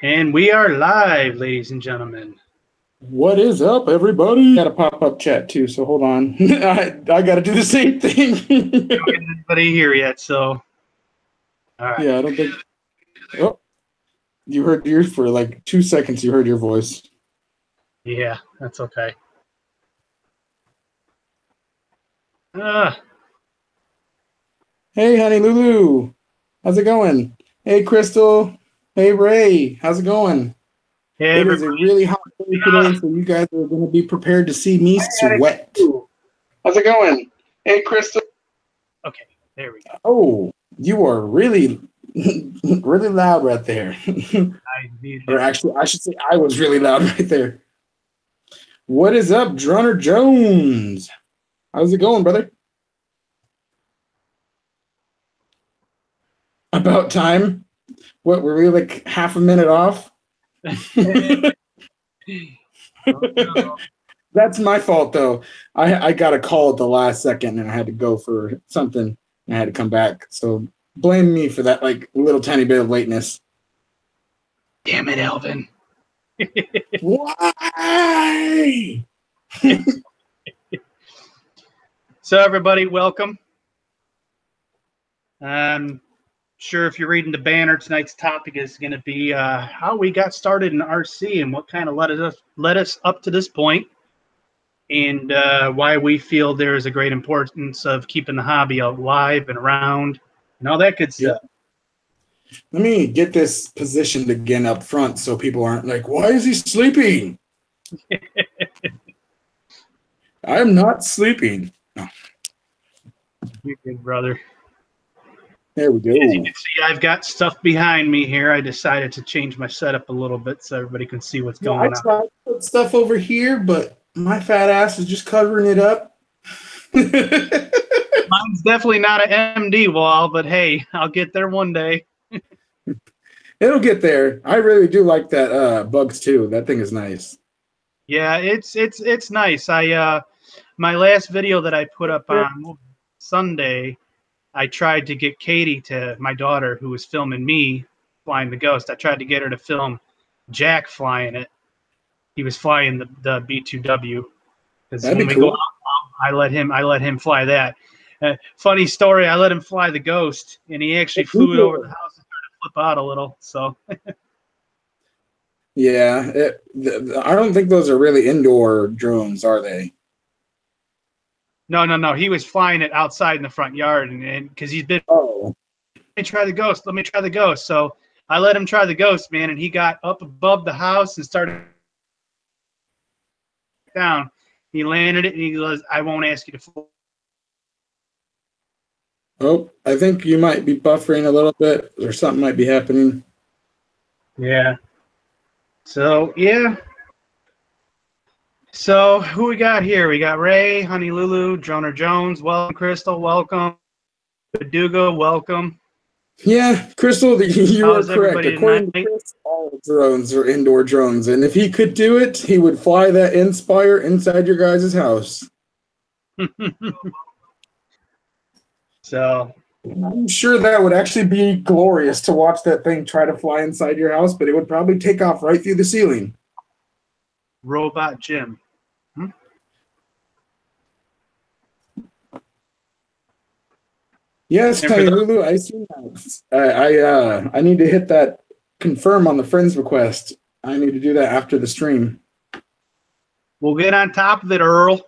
And we are live, ladies and gentlemen. What is up, everybody? Got a pop-up chat too, so hold on. I got to do the same thing. Don't get anybody here yet, so. All right. Yeah, I don't think. Oh, you heard yours for like 2 seconds. You heard your voice. Yeah, that's okay. Ah, Hey, honey Lulu, how's it going? Hey, Crystal. Hey, Ray, how's it going? hey, It is a everybody. really hot day today, so you guys are going to be prepared to see me sweat. Ooh. How's it going? Hey, Crystal. Okay, there we go. Oh, you are really, really loud right there. I muted Or it. actually, I should say I was really loud right there. What is up, Drunner Jones? How's it going, brother? About time. What, were we like half a minute off? Oh, no. That's my fault, though. I got a call at the last second and I had to go for something and I had to come back. So blame me for that, like, little tiny bit of lateness. Damn it, Elvin. Why? So, everybody, welcome. Sure, if you're reading the banner, tonight's topic is going to be how we got started in RC and what kind of led us up to this point, and why we feel there is a great importance of keeping the hobby alive and around and all that good stuff. Yeah. Let me get this positioned again up front so people aren't like, why is he sleeping? I'm not sleeping. No. You're good, brother. There we go. As you can see, I've got stuff behind me here. I decided to change my setup a little bit so everybody can see what's going I on. tried to put stuff over here, but my fat ass is just covering it up. Mine's definitely not an MD wall, but hey, I'll get there one day. It'll get there. I really do like that Bugs 2. That thing is nice. Yeah, it's nice. My last video that I put up on Sunday, I tried to get Katie, to my daughter who was filming me flying the Ghost. I tried to get her to film Jack flying it. He was flying the B2W. Because That'd when be we go cool. out, I let him fly that. Funny story, I let him fly the Ghost, and he actually flew it over the house and started to flip out a little. So Yeah, I don't think those are really indoor drones, are they? no. He was flying it outside in the front yard, and because he's been, Oh, let me try the Ghost. Let me try the Ghost. So I let him try the Ghost, man, and he got up above the house and started down. He landed it, and he goes, "I won't ask you to fly." oh, I think you might be buffering a little bit, or something might be happening. Yeah. So yeah. So who we got here? We got Ray, Honey Lulu, Drunner Jones. Welcome, Crystal. Welcome, Dugo. Welcome. Yeah, Crystal, you are How's correct. everybody According tonight? to Chris, all drones are indoor drones, and if he could do it, he would fly that Inspire inside your guys' house. So I'm sure that would actually be glorious to watch that thing try to fly inside your house, but it would probably take off right through the ceiling. Robot Jim. Yes, And for Tiny the, Lulu, I see that. I need to hit that confirm on the friends request. I need to do that after the stream. we'll get on top of it, Errl.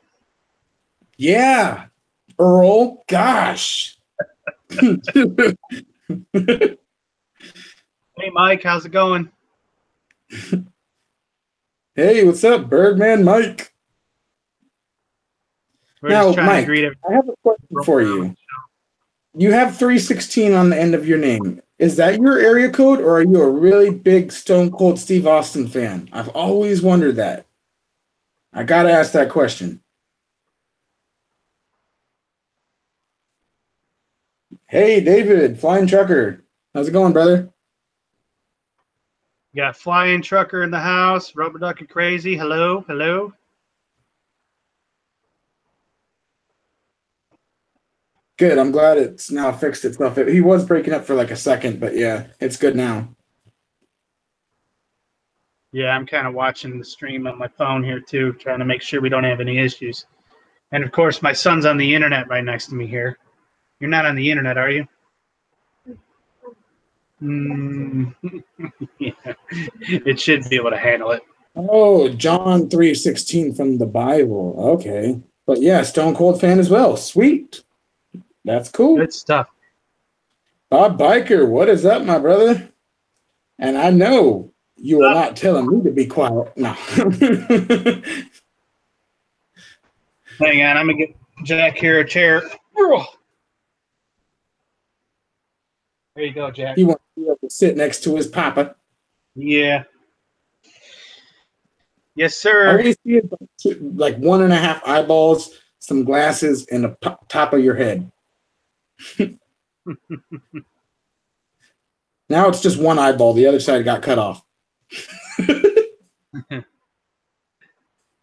Yeah, Errl. Gosh. Hey, Mike, how's it going? Hey, what's up, Birdman Mike? We're Now, just trying Mike, to greet everyone. I have a question for you. You have 316 on the end of your name. Is that your area code, or are you a really big Stone Cold Steve Austin fan? I've always wondered that. I got to ask that question. Hey, David, Flying Trucker. How's it going, brother? You got Flying Trucker in the house. Rubber Duck and Crazy. Hello, hello. Good. I'm glad it's now fixed itself. He was breaking up for like a second, but yeah, it's good now. Yeah, I'm kind of watching the stream on my phone here too, trying to make sure we don't have any issues. And of course, my son's on the internet right next to me here. You're not on the internet, are you? Mm, yeah. It should be able to handle it. Oh, John 3:16 from the Bible. Okay. But yeah, Stone Cold fan as well. Sweet. That's cool. Good stuff. Bob Biker, what is up, my brother? And I know you are not telling me to be quiet. No. Hang on, I'm gonna get Jack here a chair. There you go, Jack. He wants to be able to sit next to his papa. Yeah. Yes, sir. All we see is like 1.5 eyeballs, some glasses, and the top of your head. Now it's just one eyeball. The other side got cut off.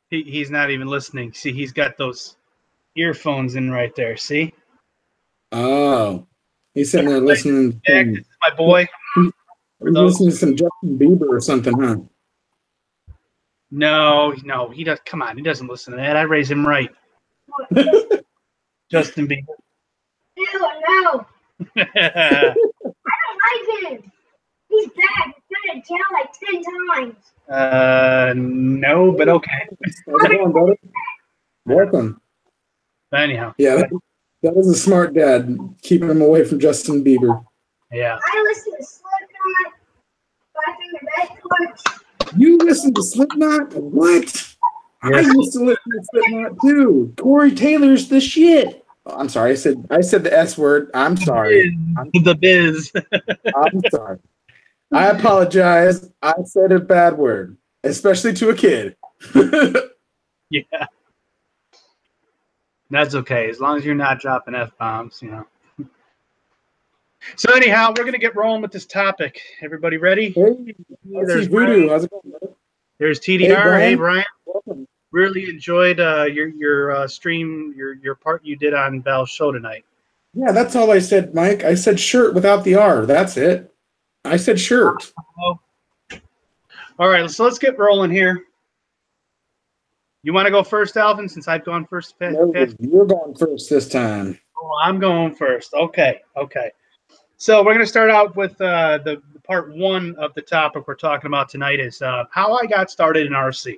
He's not even listening. See, he's got those earphones in right there. See? Oh. He's sitting there listening. Jack, this is my boy. He's listening to some Justin Bieber or something, huh? No, he does. Come on, he doesn't listen to that. I raised him right. Justin Bieber. Ew, no. I don't like him. He's bad. He's been in jail like 10 times. No, but okay. How's it going, brother? Welcome. But anyhow. Yeah, that was a smart dad, keeping him away from Justin Bieber. Yeah. I listen to Slipknot, Five Finger Death Punch. You listen to Slipknot? What? I used to listen to Slipknot too. Corey Taylor's the shit. Oh, I'm sorry. I said the S word. I'm sorry. The biz. I'm sorry. I apologize. I said a bad word, especially to a kid. Yeah. That's okay, as long as you're not dropping F-bombs, you know. So anyhow, we're going to get rolling with this topic. Everybody ready? Hey, There's Voodoo. How's it going, brother? There's TDR. Hey, Hey, Brian. Welcome. Really enjoyed your stream, your part you did on Val's show tonight. Yeah, that's all I said, Mike. I said shirt without the R. That's it. I said shirt. All right, so let's get rolling here. You want to go first, Alvin, since I've gone first? No, you're going first this time. Oh, I'm going first. Okay. So we're going to start out with the part one of the topic we're talking about tonight is how I got started in RC.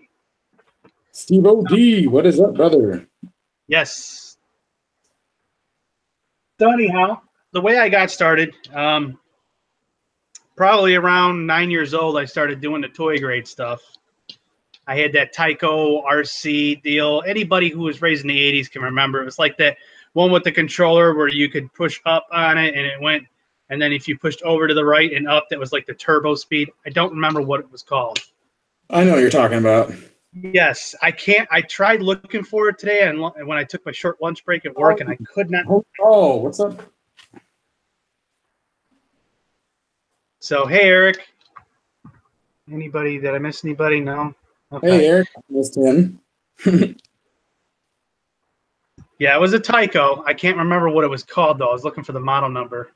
Steve O.D., what is up, brother? Yes. So anyhow, the way I got started, probably around 9 years old, I started doing the toy grade stuff. I had that Tyco RC deal. Anybody who was raised in the 80s can remember. It was like that one with the controller where you could push up on it and it went. And then if you pushed over to the right and up, that was like the turbo speed. I don't remember what it was called. I know what you're talking about. Yes, I can't. I tried looking for it today, and when I took my short lunch break at work, and I could not. Oh, what's up? So, hey, Eric. Anybody? Did I miss anybody? No. Okay. Hey, Eric. I missed him. Yeah, it was a Tyco. I can't remember what it was called, though. I was looking for the model number.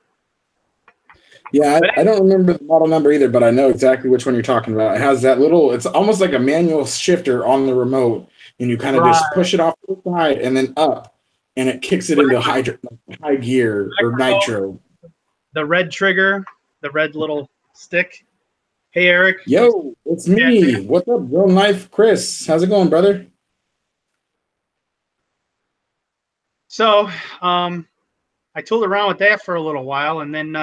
Yeah, I don't remember the model number either, but I know exactly which one you're talking about. It has that little, it's almost like a manual shifter on the remote, and you kind of just push it off to the side and then up, and it kicks it into high gear or nitro. The red trigger, the red little stick. Hey, Eric. Yo, it's me. Yeah. What's up, Real Knife Chris? How's it going, brother? So, I tooled around with that for a little while, and then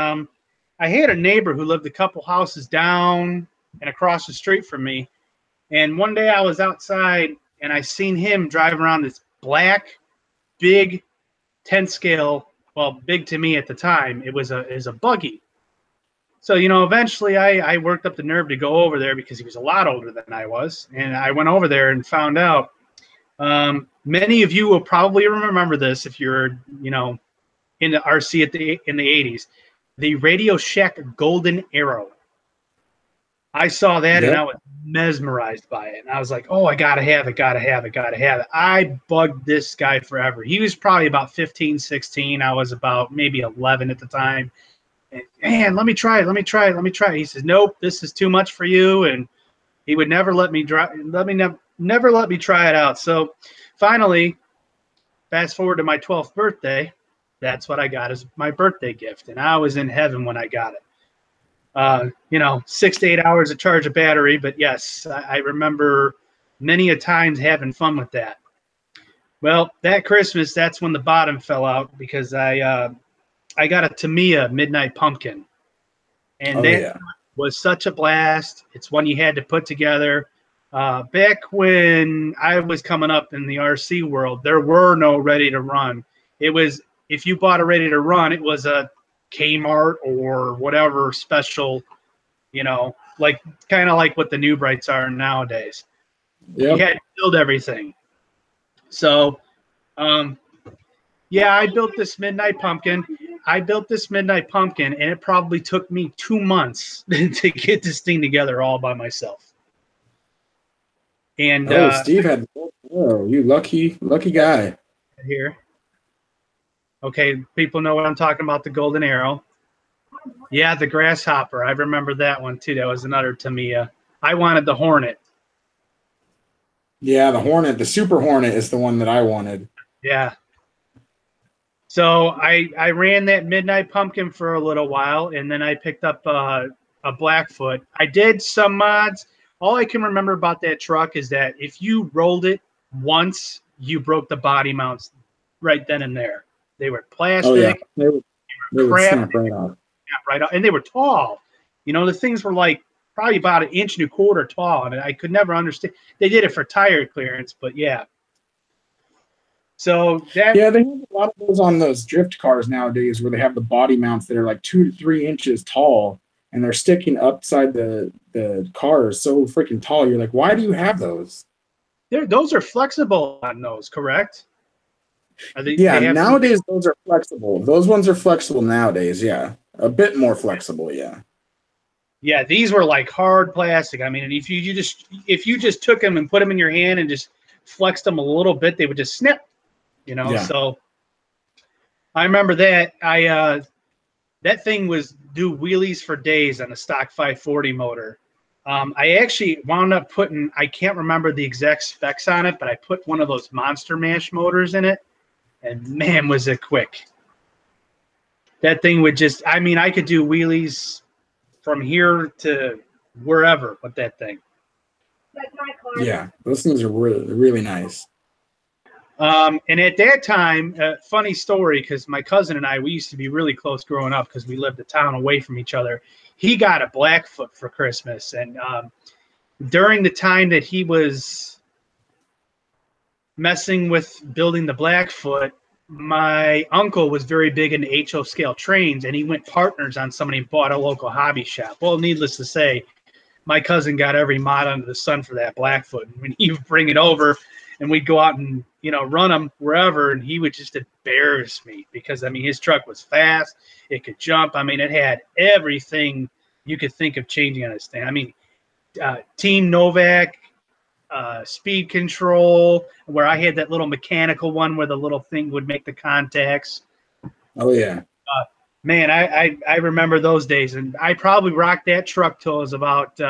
I had a neighbor who lived a couple houses down and across the street from me. And one day I was outside, and I seen him driving around this black, big 10 scale. Well, big to me at the time. It was a buggy. So, you know, eventually I worked up the nerve to go over there because he was a lot older than I was. And I went over there and found out. Many of you will probably remember this if you're, you know, in the RC in the 80s. The Radio Shack Golden Errl. I saw that and I was mesmerized by it. And I was like, oh, I got to have it. I bugged this guy forever. He was probably about 15, 16. I was about maybe 11 at the time. And, man, let me try it. He says, nope, this is too much for you. And He would never let me never let me try it out. So finally, fast forward to my 12th birthday, that's what I got as my birthday gift, and I was in heaven when I got it. 6 to 8 hours to charge a battery, but yes, I remember many a times having fun with that. Well, that Christmas, that's when the bottom fell out because I got a Tamiya Midnight Pumpkin, and that was such a blast. It's one you had to put together. Back when I was coming up in the RC world, there were no ready to run. It was, if you bought a ready to run, it was a Kmart or whatever special, like kind of like what the New Brights are nowadays. Yep. You had to build everything. So, yeah, I built this Midnight Pumpkin. And it probably took me 2 months to get this thing together all by myself. And Steve had, you lucky guy. Here. Okay, people know what I'm talking about, the Golden Errl. Yeah, the Grasshopper. I remember that one too. That was another Tamiya. I wanted the Hornet. Yeah, the Hornet, the Super Hornet is the one that I wanted. Yeah. So I ran that Midnight Pumpkin for a little while, and then I picked up a Blackfoot. I did some mods. All I can remember about that truck is that if you rolled it once, you broke the body mounts right then and there. They were plastic. Oh, yeah. They would snap right off. Right off. And they were tall. The things were like probably about 1.25 inches tall, and I could never understand. They did it for tire clearance, but yeah. So that, yeah, they have a lot of those on those drift cars nowadays where they have the body mounts that are like 2 to 3 inches tall, and they're sticking upside the cars so freaking tall. You're like, why do you have those? Those are flexible on those, correct? Nowadays those are flexible. Those ones are flexible nowadays. Yeah, a bit more flexible. Yeah. Yeah, these were like hard plastic. I mean, if you just took them and put them in your hand and just flexed them a little bit, they would just snip. Yeah. So I remember that that thing was do wheelies for days on a stock 540 motor. I actually wound up putting, I can't remember the exact specs on it, but I put one of those Monster Mash motors in it, and man, was it quick. That thing would just, I mean, I could do wheelies from here to wherever with that thing. Like my car. Yeah, those things are really, really nice. And at that time, funny story, because my cousin and I, we used to be really close growing up because we lived a town away from each other. He got a Blackfoot for Christmas. And during the time that he was messing with building the Blackfoot, my uncle was very big into HO scale trains, and he went partners on somebody and bought a local hobby shop. Well, needless to say, my cousin got every mod under the sun for that Blackfoot. And when he would bring it over, and we'd go out and, run them wherever, and he would just embarrass me because, I mean, his truck was fast. It could jump. I mean, it had everything you could think of changing on this thing. I mean, Team Novak, speed control, where I had that little mechanical one where the little thing would make the contacts. Oh, yeah. Man, I remember those days, and I probably rocked that truck till it was about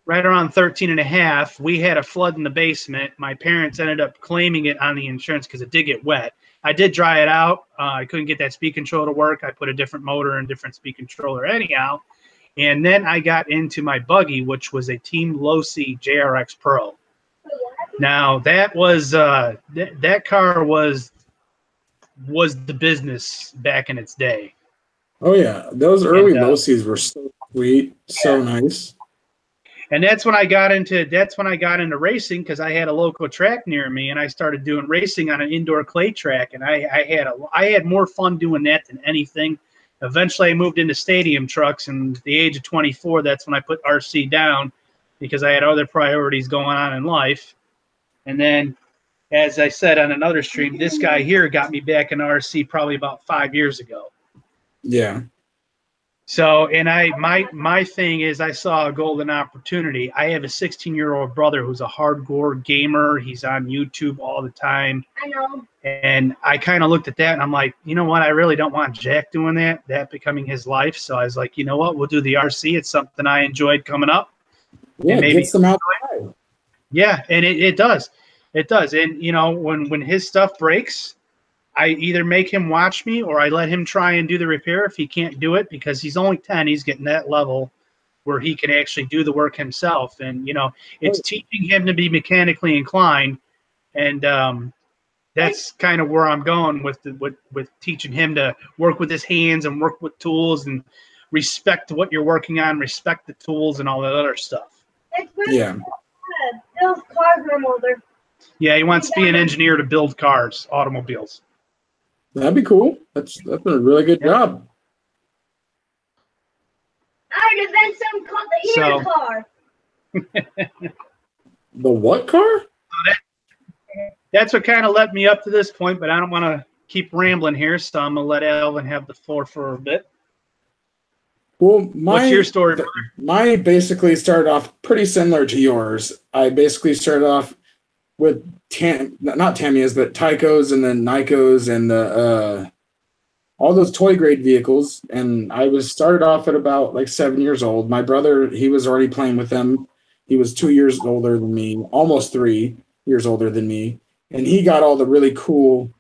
right around 13 and a half. We had a flood in the basement. My parents ended up claiming it on the insurance because it did get wet. I did dry it out. I couldn't get that speed control to work. I put a different motor and different speed controller anyhow. And then I got into my buggy, which was a Team Losi JRX Pro. Now, that was that car was the business back in its day. Oh, yeah. Those early Losis were so sweet, so nice. And that's when I got into racing, because I had a local track near me, and I started doing racing on an indoor clay track, and I had more fun doing that than anything. Eventually, I moved into stadium trucks, and at the age of 24, that's when I put RC down because I had other priorities going on in life. And then, as I said on another stream, this guy here got me back in RC probably about 5 years ago. Yeah. So, and my thing is, I saw a golden opportunity. I have a 16-year-old brother who's a hardcore gamer. He's on YouTube all the time. I know. And I kind of looked at that, and I'm like, you know what? I really don't want Jack doing that becoming his life. So I was like, you know what? We'll do the RC. It's something I enjoyed coming up. Yeah, and it maybe gets them out. yeah, and it does. It does. And you know, when his stuff breaks, I either make him watch me or I let him try and do the repair if he can't do it, because he's only 10, he's getting that level where he can actually do the work himself. And you know, it's teaching him to be mechanically inclined, and that's kind of where I'm going with with teaching him to work with his hands and work with tools and respect what you're working on, respect the tools and all that other stuff. Yeah. Bill's cars when I'm older. Yeah, he wants to be an engineer to build cars, automobiles. That'd be cool. That's a really good job. I'd invent something called the ear car. The what car? That's what kind of led me up to this point, but I don't want to keep rambling here, so I'm going to let Alvin have the floor for a bit. Well, what's your story? Mine basically started off pretty similar to yours. I basically started off with not Tamiya's, but Tycos and then Nikos and the all those toy grade vehicles. And I was started off at about like 7 years old. My brother, he was already playing with them. He was 2 years older than me, almost 3 years older than me. And he got all the really cool,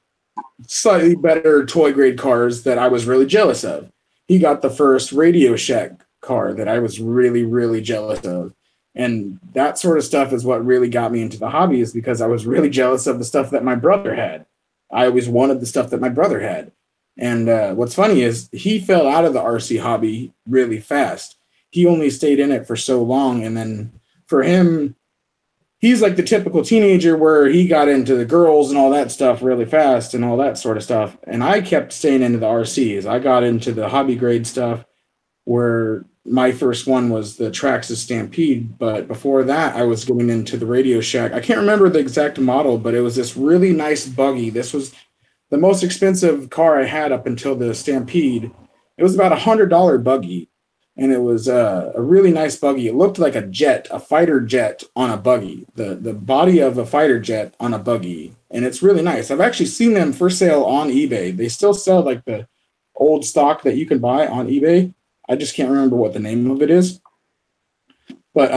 slightly better toy grade cars that I was really jealous of. He got the first Radio Shack car that I was really, really jealous of. And that sort of stuff is what really got me into the hobby, is because I was really jealous of the stuff that my brother had. I always wanted the stuff that my brother had. And what's funny is he fell out of the RC hobby really fast. He only stayed in it for so long. And then for him, he's like the typical teenager where he got into the girls and all that stuff really fast and all that sort of stuff. And I kept staying into the RCs. I got into the hobby grade stuff, where my first one was the Traxxas Stampede. But before that, I was getting into the Radio Shack. I can't remember the exact model, but it was this really nice buggy. This was the most expensive car I had up until the Stampede. It was about $100 buggy. And it was a really nice buggy. It looked like a jet, a fighter jet on a buggy, the body of a fighter jet on a buggy. And it's really nice. I've actually seen them for sale on eBay. They still sell like the old stock that you can buy on eBay. I just can't remember what the name of it is. But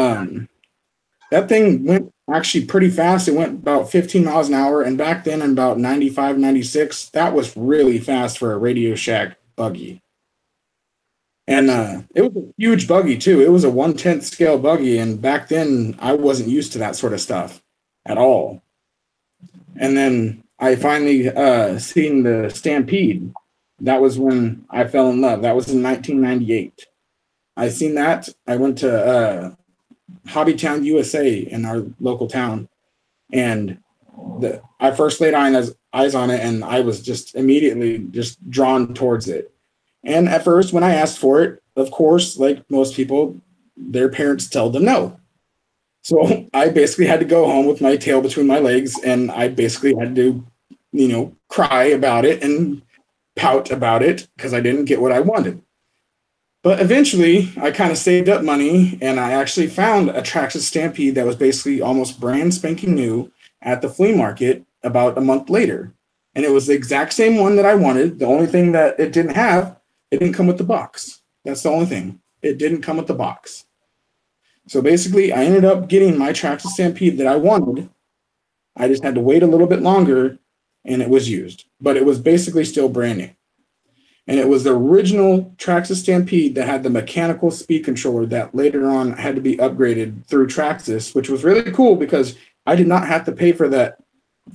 that thing went actually pretty fast. It went about 15 miles an hour. And back then in about 95, 96, that was really fast for a Radio Shack buggy. And it was a huge buggy, too. It was a 1/10 scale buggy. And back then, I wasn't used to that sort of stuff at all. And then I finally seen the Stampede. That was when I fell in love. That was in 1998. I seen that. I went to Hobbytown, USA, in our local town. And I first laid eyes on it, and I was just immediately just drawn towards it. And at first, when I asked for it, of course, like most people, their parents tell them no. So I basically had to go home with my tail between my legs, and I basically had to, cry about it and pout about it because I didn't get what I wanted. But eventually, I kind of saved up money, and I actually found a Traxxas Stampede that was basically almost brand spanking new at the flea market about a month later. And it was the exact same one that I wanted. The only thing that it didn't have, it didn't come with the box. That's the only thing. It didn't come with the box. So basically, I ended up getting my Traxxas Stampede that I wanted. I just had to wait a little bit longer, and it was used. But it was basically still brand new. And it was the original Traxxas Stampede that had the mechanical speed controller that later on had to be upgraded through Traxxas, which was really cool because I did not have to pay for that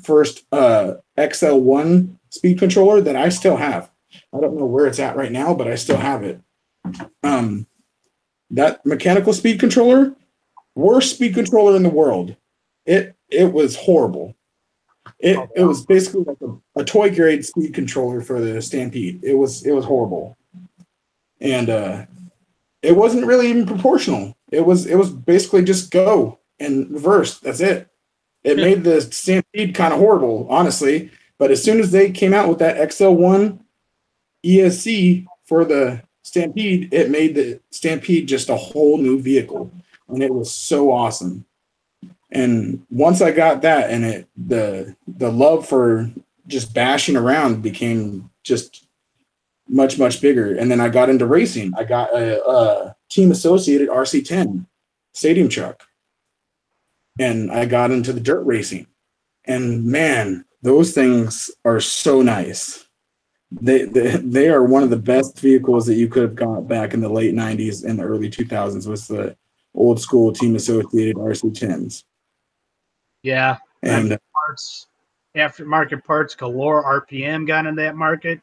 first XL1 speed controller that I still have. I don't know where it's at right now, but I still have it. That mechanical speed controller, worst speed controller in the world. It was horrible. It was basically like a toy grade speed controller for the Stampede. It was horrible. And it wasn't really even proportional. It was basically just go and reverse. That's it. It made the Stampede kind of horrible, honestly. But as soon as they came out with that XL1 ESC for the Stampede, it made the Stampede just a whole new vehicle. And it was so awesome. And once I got that, and the love for just bashing around became just much bigger. And then I got into racing. I got a team associated RC10, stadium truck. And I got into the dirt racing. And man, those things are so nice. They are one of the best vehicles that you could have got back in the late 90s and the early 2000s was the old school team associated RC10s. Yeah. And parts, aftermarket parts galore. RPM got in that market.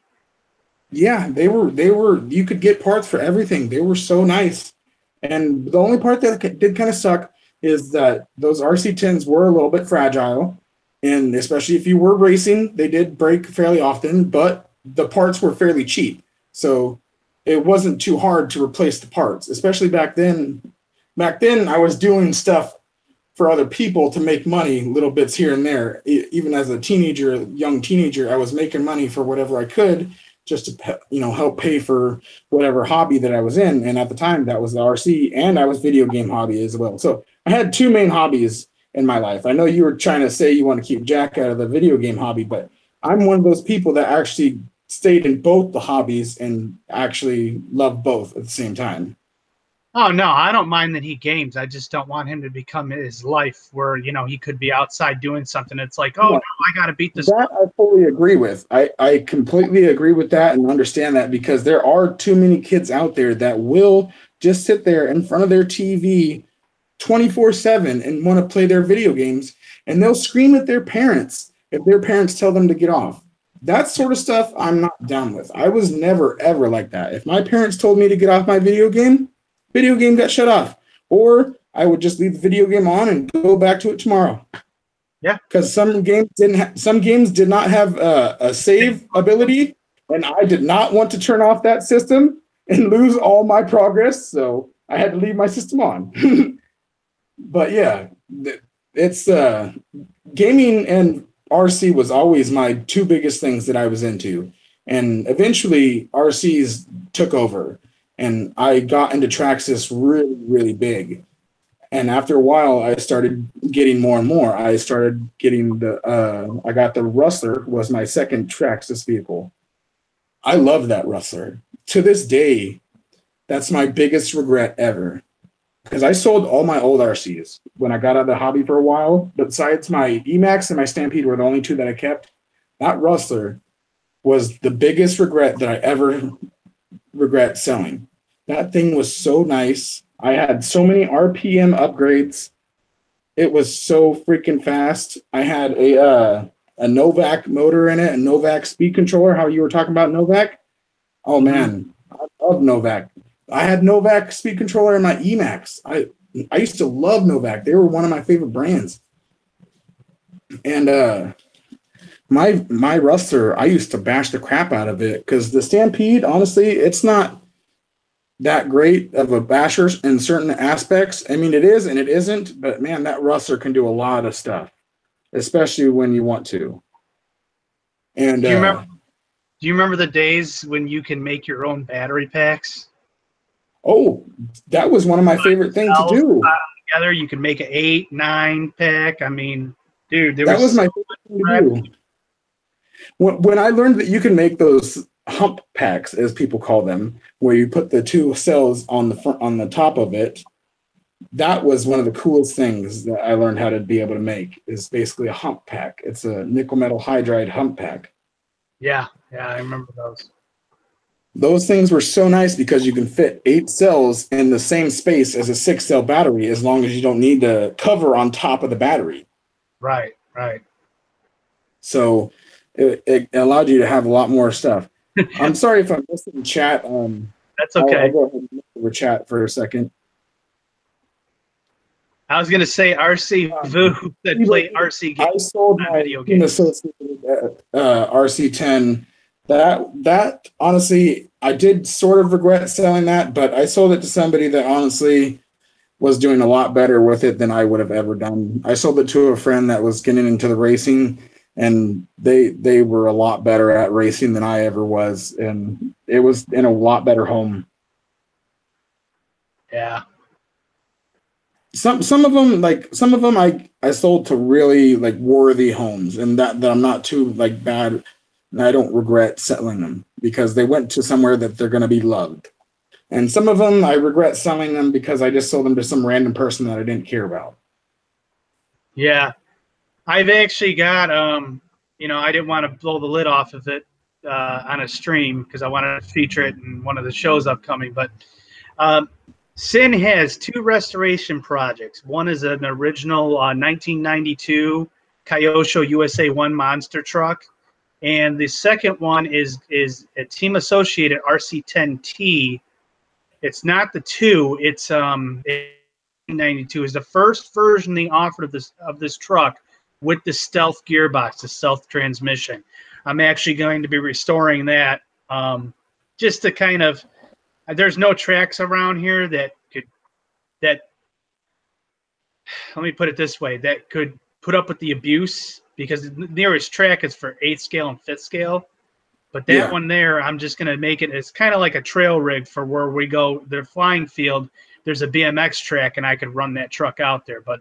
Yeah, they were you could get parts for everything. They were so nice. And the only part that did kind of suck is that those RC10s were a little bit fragile. And especially if you were racing, they did break fairly often, but the parts were fairly cheap. So it wasn't too hard to replace the parts, especially back then. Back then, I was doing stuff for other people to make money, little bits here and there. Even as a teenager, young teenager, I was making money for whatever I could just to, help pay for whatever hobby that I was in. And at the time, that was the RC, and I was video game hobby as well. So I had two main hobbies in my life. I know you were trying to say you want to keep Jack out of the video game hobby, but I'm one of those people that actually stayed in both the hobbies and actually love both at the same time. Oh, no, I don't mind that he games. I just don't want him to become his life where, he could be outside doing something. It's like, oh, no, I got to beat this. That I fully agree with. I completely agree with that and understand that, because there are too many kids out there that will just sit there in front of their TV 24/7 and want to play their video games, and they'll scream at their parents if their parents tell them to get off. That sort of stuff I'm not down with. I was never, ever like that. If my parents told me to get off my video game got shut off, or I would just leave the video game on and go back to it tomorrow. Yeah, because some games did not have a save ability, and I did not want to turn off that system and lose all my progress, so I had to leave my system on. But yeah, it's gaming and RC was always my two biggest things that I was into, and eventually RCs took over. And I got into Traxxas really, really big. And after a while, I started getting more and more. I started getting I got the Rustler, was my second Traxxas vehicle. I love that Rustler. To this day, that's my biggest regret ever. Because I sold all my old RCs when I got out of the hobby for a while. Besides my Emax and my Stampede were the only two that I kept. That Rustler was the biggest regret that I ever regret selling. That thing was so nice. I had so many RPM upgrades. It was so freaking fast. I had a Novak motor in it, a Novak speed controller. How you were talking about Novak? Oh man, I love Novak. I had Novak speed controller in my Emax. I used to love Novak. They were one of my favorite brands. And my Rustler, I used to bash the crap out of it, because the Stampede, honestly, it's not that great of a basher in certain aspects. I mean, it is and it isn't, but man, that Rustler can do a lot of stuff, especially when you want to. And do you remember the days when you can make your own battery packs? Oh, that was one of my favorite things to do. Together, you could make an 8-9 pack. I mean, dude, that was my favorite thing to do. When I learned that you can make those hump packs, as people call them, where you put the two cells on the front, on the top of it, that was one of the coolest things that I learned how to be able to make. Is basically a hump pack. It's a nickel metal hydride hump pack. Yeah, I remember those. Those things were so nice because you can fit 8 cells in the same space as a 6-cell battery, as long as you don't need the cover on top of the battery. Right. So it allowed you to have a lot more stuff. I'm sorry if I'm missing chat. That's okay. I'll go ahead and over chat for a second. I was going to say RC Vu that played RC games. I sold my team associated RC10. That honestly, I did sort of regret selling that, but I sold it to somebody that honestly was doing a lot better with it than I would have ever done. I sold it to a friend that was getting into the racing, and they were a lot better at racing than I ever was, and it was in a lot better home. Yeah. Some of them I sold to really like worthy homes, and that I'm not too like bad, and I don't regret selling them because they went to somewhere that they're going to be loved. And some of them, I regret selling them because I just sold them to some random person that I didn't care about. Yeah. I've actually got, I didn't want to blow the lid off of it on a stream because I wanted to feature it in one of the shows upcoming. But Sin has two restoration projects. One is an original 1992 Kyosho USA 1 monster truck. And the second one is a team associated RC10T. It's not the 2. It's 92 is the first version they offered of this truck with the stealth gearbox, the stealth transmission. I'm actually going to be restoring that just to kind of. There's no tracks around here that let me put it this way, that could put up with the abuse, because the nearest track is for 8th scale and 5th scale. But that one there, I'm just going to make it, it's kind of like a trail rig for where we go, the flying field. There's a BMX track, and I could run that truck out there. But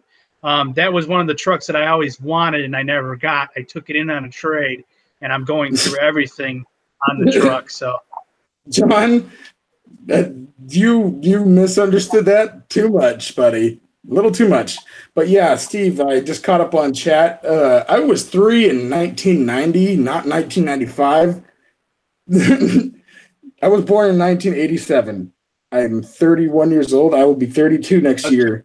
that was one of the trucks that I always wanted, and I never got. I took it in on a trade, and I'm going through everything on the truck. So, John, you misunderstood that too much, buddy. A little too much. But yeah, Steve, I just caught up on chat. I was 3 in 1990, not 1995. I was born in 1987. I'm 31 years old. I will be 32 next year.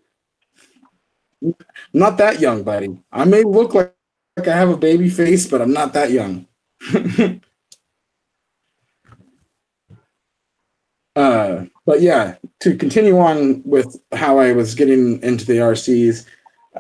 Not that young, buddy. I may look like I have a baby face, but I'm not that young. But yeah, to continue on with how I was getting into the RCs,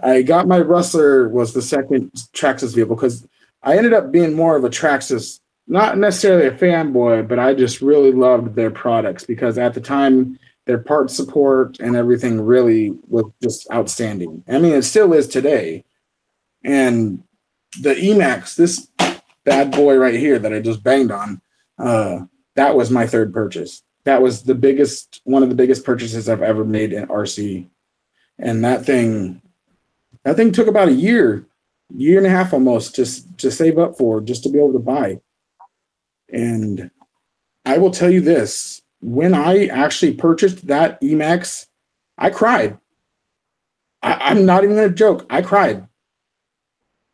I got my Rustler was the second Traxxas vehicle because I ended up being more of a Traxxas, not necessarily a fanboy, but I just really loved their products because at the time their part support and everything really was just outstanding. I mean, it still is today. And the Emax, this bad boy right here that I just banged on, that was my third purchase. That was one of the biggest purchases I've ever made in RC. And that thing took about a year and a half almost to save up for, just to be able to buy. And I will tell you this, when I actually purchased that Emax, I cried. I'm not even going to joke. I cried.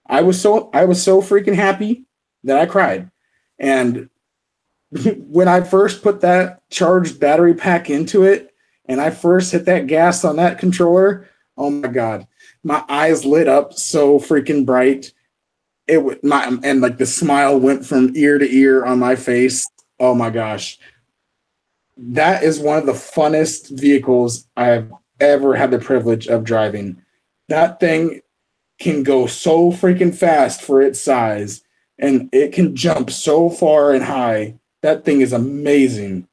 I was so freaking happy that I cried. And when I first put that charged battery pack into it and I first hit that gas on that controller, oh my God, my eyes lit up so freaking bright. And like the smile went from ear to ear on my face. Oh my gosh. That is one of the funnest vehicles I've ever had the privilege of driving. That thing can go so freaking fast for its size, and it can jump so far and high. That thing is amazing.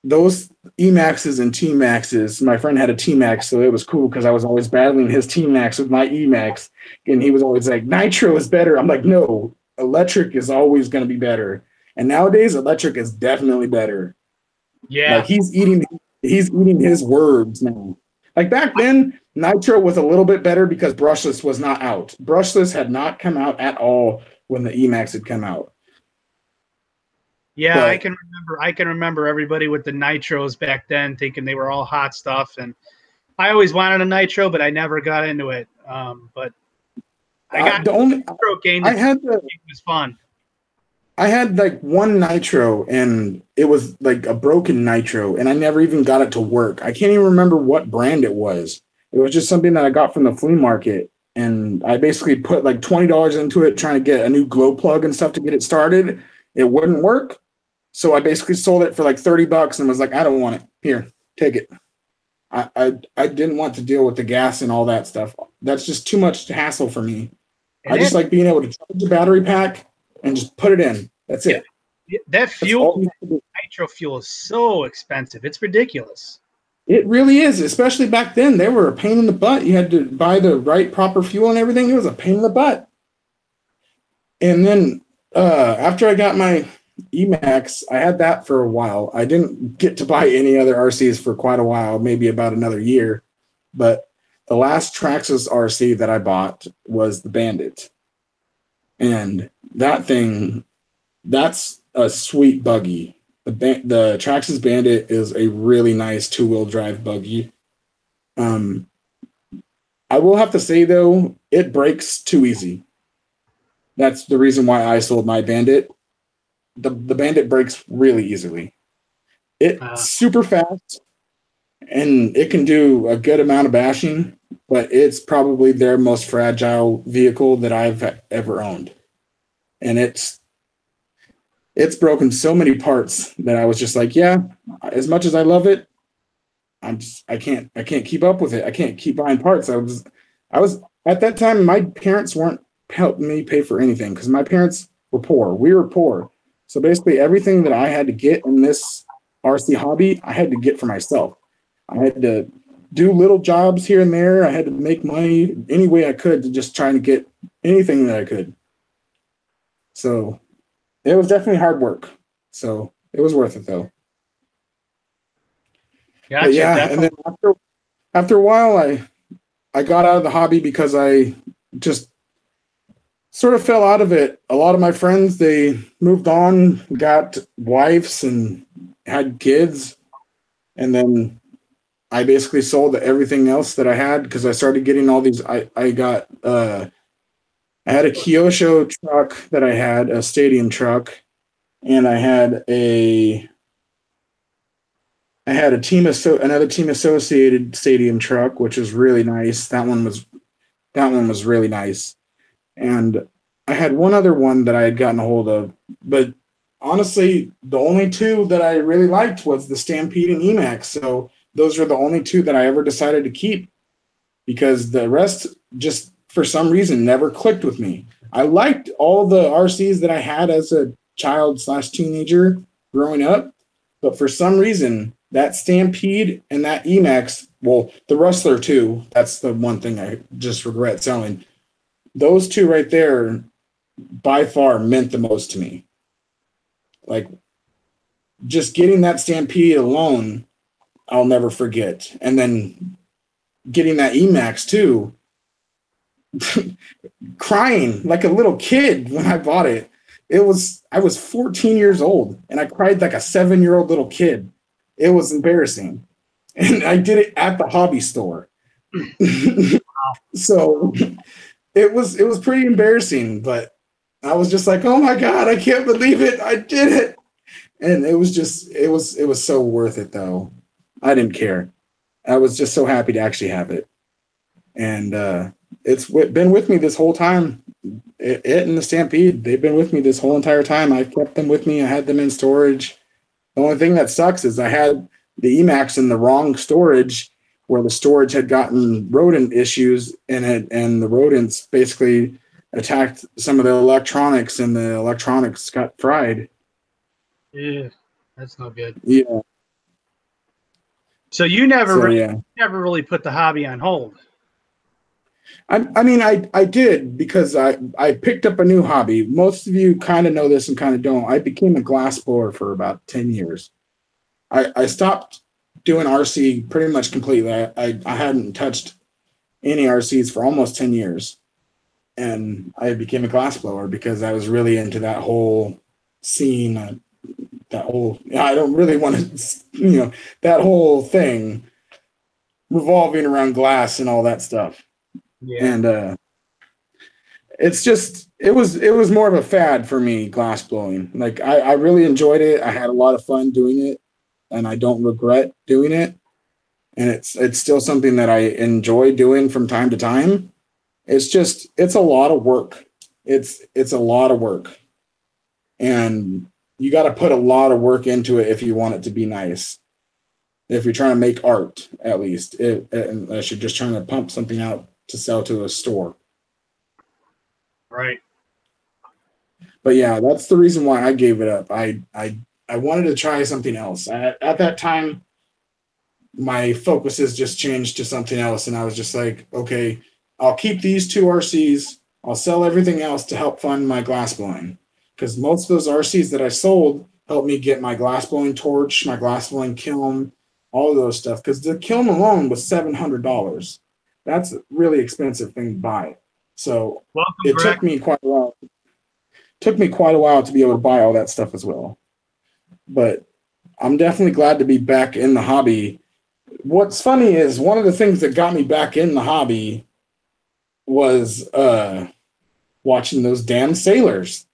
Those Emaxes and T-Maxes, my friend had a T-Max, so it was cool because I was always battling his T-Max with my Emax, and he was always like, nitro is better. I'm like, no, electric is always going to be better. And nowadays, electric is definitely better. Yeah. Like he's eating his words now. Like back then, nitro was a little bit better because brushless was not out. Brushless had not come out at all when the Emax had come out. Yeah, but I can remember everybody with the nitros back then thinking they were all hot stuff, and I always wanted a nitro, but I never got into it. But I got the only nitro game. It was fun. I had like one nitro, and it was like a broken nitro, and I never even got it to work. I can't even remember what brand it was. It was just something that I got from the flea market, and I basically put like $20 into it trying to get a new glow plug and stuff to get it started. It wouldn't work. So I basically sold it for like $30 and was like, I don't want it. Here, take it. I didn't want to deal with the gas and all that stuff. That's just too much hassle for me. And I just like being able to charge the battery pack and just put it in. That's it. That fuel, nitro fuel, is so expensive. It's ridiculous. It really is, especially back then. They were a pain in the butt. You had to buy the right proper fuel and everything. It was a pain in the butt. And then after I got my Emax, I had that for a while. I didn't get to buy any other RCs for quite a while, maybe about another year. But the last Traxxas RC that I bought was the Bandit. And that thing, that's a sweet buggy. The Traxxas Bandit is a really nice 2-wheel drive buggy. I will have to say though, it breaks too easy. That's the reason why I sold my Bandit. The Bandit breaks really easily. It's super fast, and it can do a good amount of bashing, but it's probably their most fragile vehicle that I've ever owned. And it's broken so many parts that I was just like, yeah, as much as I love it, I can't keep up with it. I can't keep buying parts. I was at that time, my parents weren't helping me pay for anything because my parents were poor. We were poor. So basically everything that I had to get in this RC hobby, I had to get for myself. I had to do little jobs here and there. I had to make money any way I could to just try to get anything that I could. So it was definitely hard work. So it was worth it though. Gotcha, yeah, definitely. And then after a while, I got out of the hobby because I just sort of fell out of it. A lot of my friends, they moved on, got wives and had kids. And then I basically sold everything else that I had because I started getting all these. I had a Kyosho truck that I had, a stadium truck, and I had another team associated stadium truck, which was really nice. That one was really nice. And I had one other one that I had gotten a hold of, but honestly, the only two that I really liked was the Stampede and Emax. So those are the only two that I ever decided to keep because the rest just for some reason never clicked with me. I liked all the RCs that I had as a child/teenager growing up, but for some reason that Stampede and that Emax, well, the Rustler too, that's the one thing I just regret selling. Those two right there by far meant the most to me. Like just getting that Stampede alone, I'll never forget. And then getting that Emax too, crying like a little kid when I bought it. I was 14 years old and I cried like a 7-year-old little kid. It was embarrassing. And I did it at the hobby store. So it was pretty embarrassing, but I was just like, oh my God, I can't believe it. I did it. And it was so worth it though. I didn't care. I was just so happy to actually have it. And it's been with me this whole time. It and the Stampede, they've been with me this whole entire time. I kept them with me. I had them in storage. The only thing that sucks is I had the Emax in the wrong storage where the storage had gotten rodent issues in it, and the rodents basically attacked some of the electronics, and the electronics got fried. Yeah, that's no good. Yeah. So you never really put the hobby on hold. I mean, I did because I picked up a new hobby. Most of you kind of know this and kind of don't. I became a glass blower for about 10 years. I stopped doing RC pretty much completely. I hadn't touched any RCs for almost 10 years. And I became a glass blower because I was really into that whole scene, I don't really want to, that whole thing revolving around glass and all that stuff. Yeah. And it's just it was more of a fad for me, glass blowing. Like I really enjoyed it. I had a lot of fun doing it, and I don't regret doing it. And it's still something that I enjoy doing from time to time. It's a lot of work. It's a lot of work. And you got to put a lot of work into it if you want it to be nice. If you're trying to make art, at least, unless you're just trying to pump something out to sell to a store. Right. But yeah, that's the reason why I gave it up. I wanted to try something else. At that time, my focuses just changed to something else, and I was just like, okay, I'll keep these two RCs. I'll sell everything else to help fund my glass blowing. Because most of those RCs that I sold helped me get my glass blowing torch, my glass blowing kiln, all of those stuff. Because the kiln alone was $700. That's a really expensive thing to buy. So took me quite a while. Took me quite a while to be able to buy all that stuff as well. But I'm definitely glad to be back in the hobby. What's funny is one of the things that got me back in the hobby was watching those damn sailors.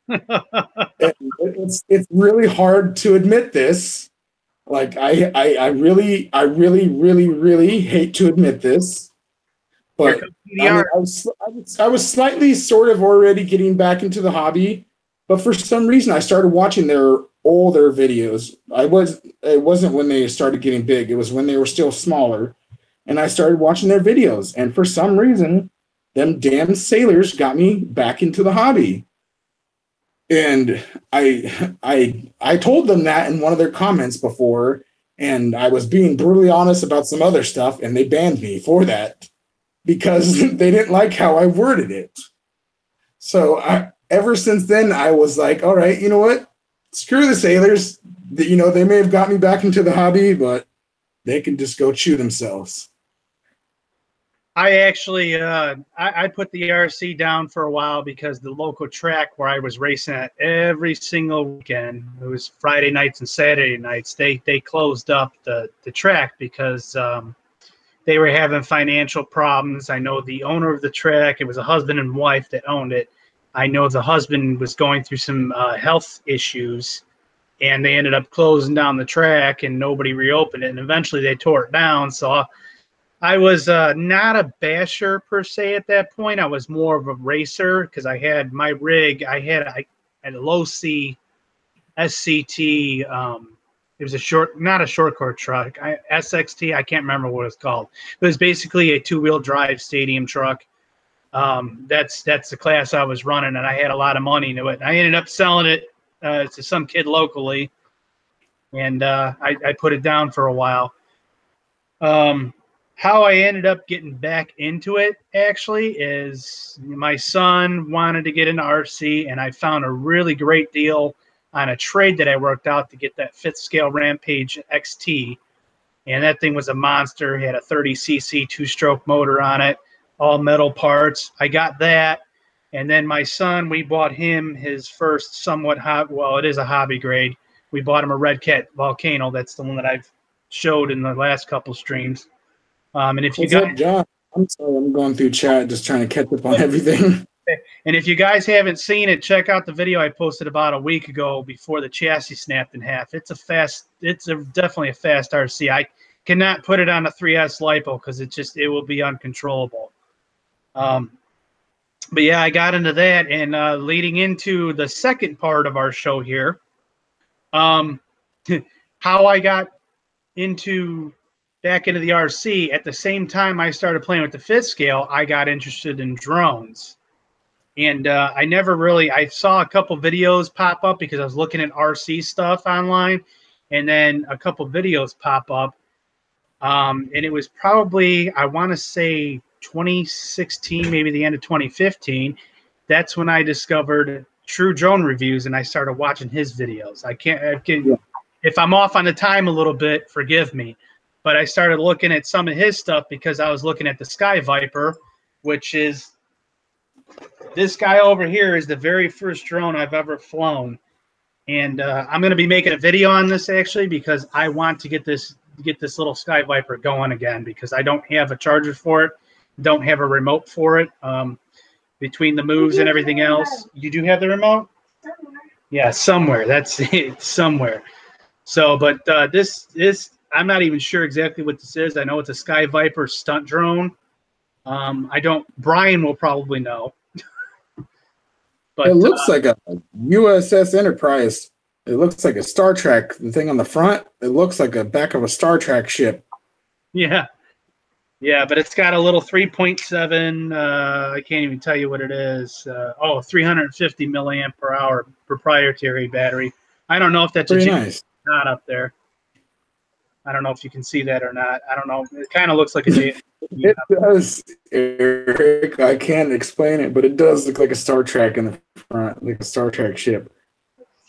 It's really hard to admit this. Like I really hate to admit this, but I mean, I was slightly sort of already getting back into the hobby, but for some reason I started watching their older videos. It wasn't when they started getting big, it was when they were still smaller, and I started watching their videos, and for some reason them damn sailors got me back into the hobby. And I told them that in one of their comments before, and I was being brutally honest about some other stuff, and they banned me for that because they didn't like how I worded it. So ever since then, I was like, all right, you know what? Screw the sailors. You know, they may have got me back into the hobby, but they can just go chew themselves. I actually I put the RC down for a while because the local track where I was racing at every single weekend, it was Friday nights and Saturday nights, they closed up the track because they were having financial problems. I know the owner of the track, it was a husband and wife that owned it. I know the husband was going through some health issues, and they ended up closing down the track and nobody reopened it, and eventually they tore it down. So I was not a basher per se at that point. I was more of a racer because I had my rig. I had a low C SCT. It was not a short course truck. SXT. I can't remember what it's called. It was basically a 2-wheel drive stadium truck. That's the class I was running, and I had a lot of money into it. I ended up selling it to some kid locally, and I put it down for a while. How I ended up getting back into it actually is my son wanted to get into RC, and I found a really great deal on a trade that I worked out to get that 5th scale Rampage XT. And that thing was a monster. It had a 30cc 2-stroke motor on it, all metal parts. I got that. And then my son, we bought him his first somewhat it is a hobby grade. We bought him a Red Cat Volcano. That's the one that I've showed in the last couple streams. And if What's up, John? I'm sorry, I'm going through chat, just trying to catch up on everything. And if you guys haven't seen it, check out the video I posted about a week ago before the chassis snapped in half. It's definitely a fast RC. I cannot put it on a 3S LiPo because it will be uncontrollable. But yeah, I got into that, and leading into the second part of our show here, how I got back into the RC. At the same time I started playing with the 5th scale, I got interested in drones. And I saw a couple videos pop up because I was looking at RC stuff online, and then a couple videos pop up. And it was probably, I want to say 2016, maybe the end of 2015. That's when I discovered True Drone Reviews, and I started watching his videos. If I'm off on the time a little bit, forgive me. But I started looking at some of his stuff because I was looking at the Sky Viper, which is this guy over here is the very first drone I've ever flown. And I'm going to be making a video on this actually because I want to get this little Sky Viper going again because I don't have a charger for it, don't have a remote for it. Between the moves and everything else, you do have the remote? Somewhere. Yeah, somewhere. That's it, somewhere. So, but this I'm not even sure exactly what this is. I know it's a Sky Viper stunt drone. Brian will probably know. But it looks like a USS Enterprise. It looks like a Star Trek. The thing on the front, it looks like a back of a Star Trek ship. Yeah. Yeah, but it's got a little 3.7, I can't even tell you what it is. 350 milliamp per hour proprietary battery. I don't know if that's nice. Not up there. I don't know if you can see that or not. I don't know. It kind of looks like a J. It does, Eric. I can't explain it, but it does look like a Star Trek in the front, like a Star Trek ship.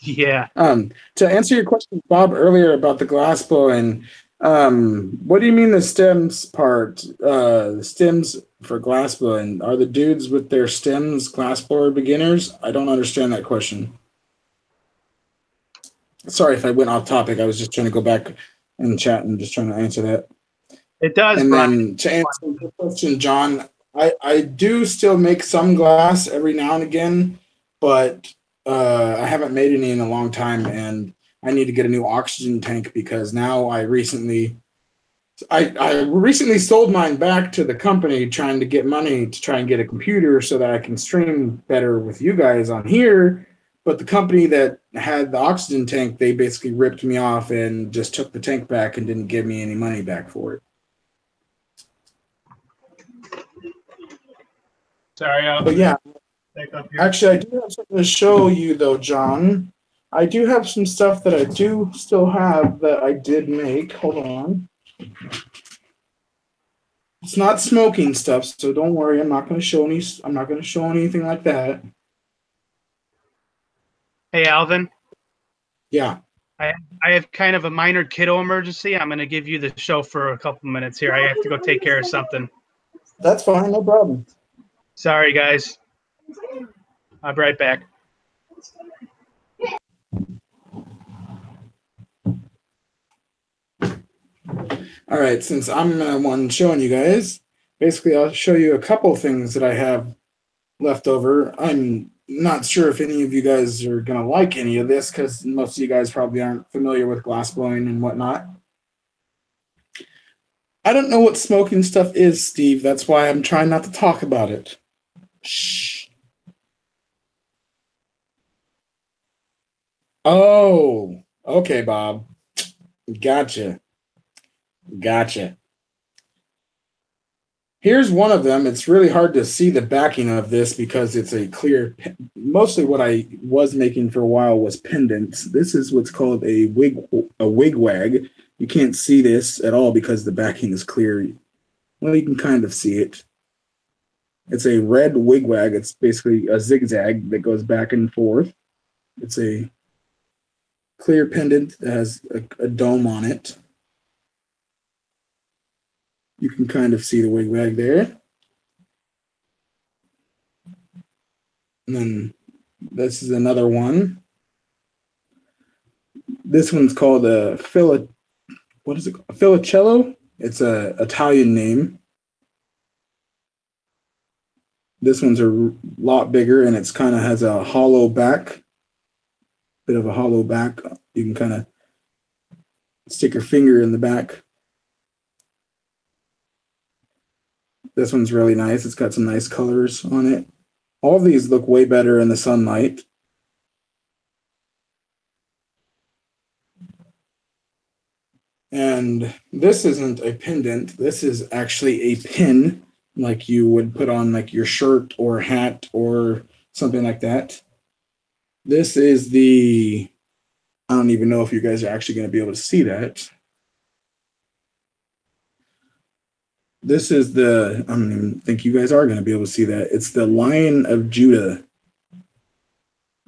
Yeah. To answer your question, Bob, earlier about the glass blowing, what do you mean the stems part? The stems for glass blowing, are the dudes with their stems glass blower beginners? I don't understand that question. Sorry if I went off topic. I was just trying to go back and chat and just trying to answer that. It does, And Brian. then to answer your question, John, I do still make some glass every now and again, but I haven't made any in a long time, and I need to get a new oxygen tank because now I recently sold mine back to the company trying to get money to try and get a computer so that I can stream better with you guys on here. But the company that had the oxygen tank, they basically ripped me off and just took the tank back and didn't give me any money back for it. Sorry, But yeah, back up here. actually, I do have something to show you though, John. I do have some stuff that I do still have that I did make. Hold on. It's not smoking stuff, so don't worry. I'm not going to show any. I'm not going to show anything like that. Hey, Alvin. Yeah. I have kind of a minor kiddo emergency. I'm going to give you the show for a couple minutes here. I have to go take care of something. That's fine. No problem. Sorry, guys. I'll be right back. All right. Since I'm the one showing you guys, basically, I'll show you a couple things that I have left over. I'm not sure if any of you guys are going to like any of this because most of you guys probably aren't familiar with glass blowing and whatnot. I don't know what smoking stuff is, Steve. That's why I'm trying not to talk about it. Shh. Oh, okay, Bob. Gotcha. Here's one of them. It's really hard to see the backing of this because it's a clear. Mostly what I was making for a while was pendants. This is what's called a wigwag. You can't see this at all because the backing is clear. Well, you can kind of see it. It's a red wigwag. It's basically a zigzag that goes back and forth. It's a clear pendant that has a dome on it. You can kind of see the wigwag there. And then this is another one. This one's called a Filicello. It's a Italian name. This one's a lot bigger and it's kind of has a hollow back. Bit of a hollow back. You can kind of stick your finger in the back. This one's really nice. It's got some nice colors on it. All of these look way better in the sunlight. And this isn't a pendant. This is actually a pin, like you would put on like your shirt or hat or something like that. This is the, I don't even know if you guys are actually going to be able to see that. This is the, I don't even think you guys are going to be able to see that. It's the Lion of Judah.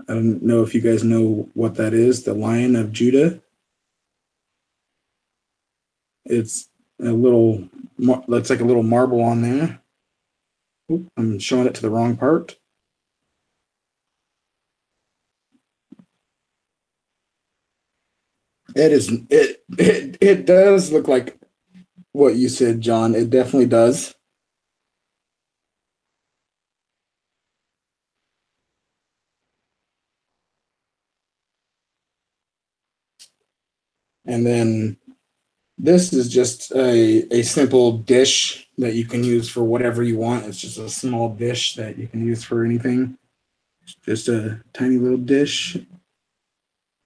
I don't know if you guys know what that is, the Lion of Judah. It's a little, that's like a little marble on there. Oop, I'm showing it to the wrong part. It does look like what you said, John. It definitely does. And then this is just a simple dish that you can use for whatever you want. It's just a small dish that you can use for anything. It's just a tiny little dish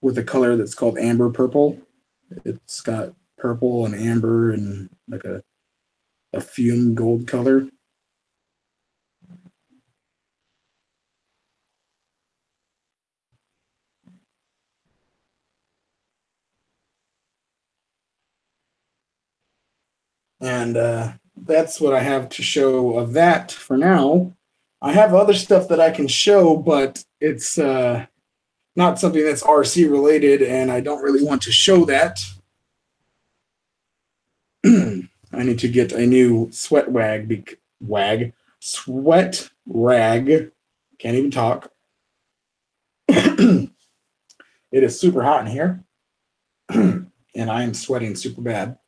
with a color that's called amber purple. It's got purple and amber and like a fume gold color. And that's what I have to show of that for now. I have other stuff that I can show, but it's not something that's RC related, and I don't really want to show that. I need to get a new sweat rag. Can't even talk. It is super hot in here, and I am sweating super bad.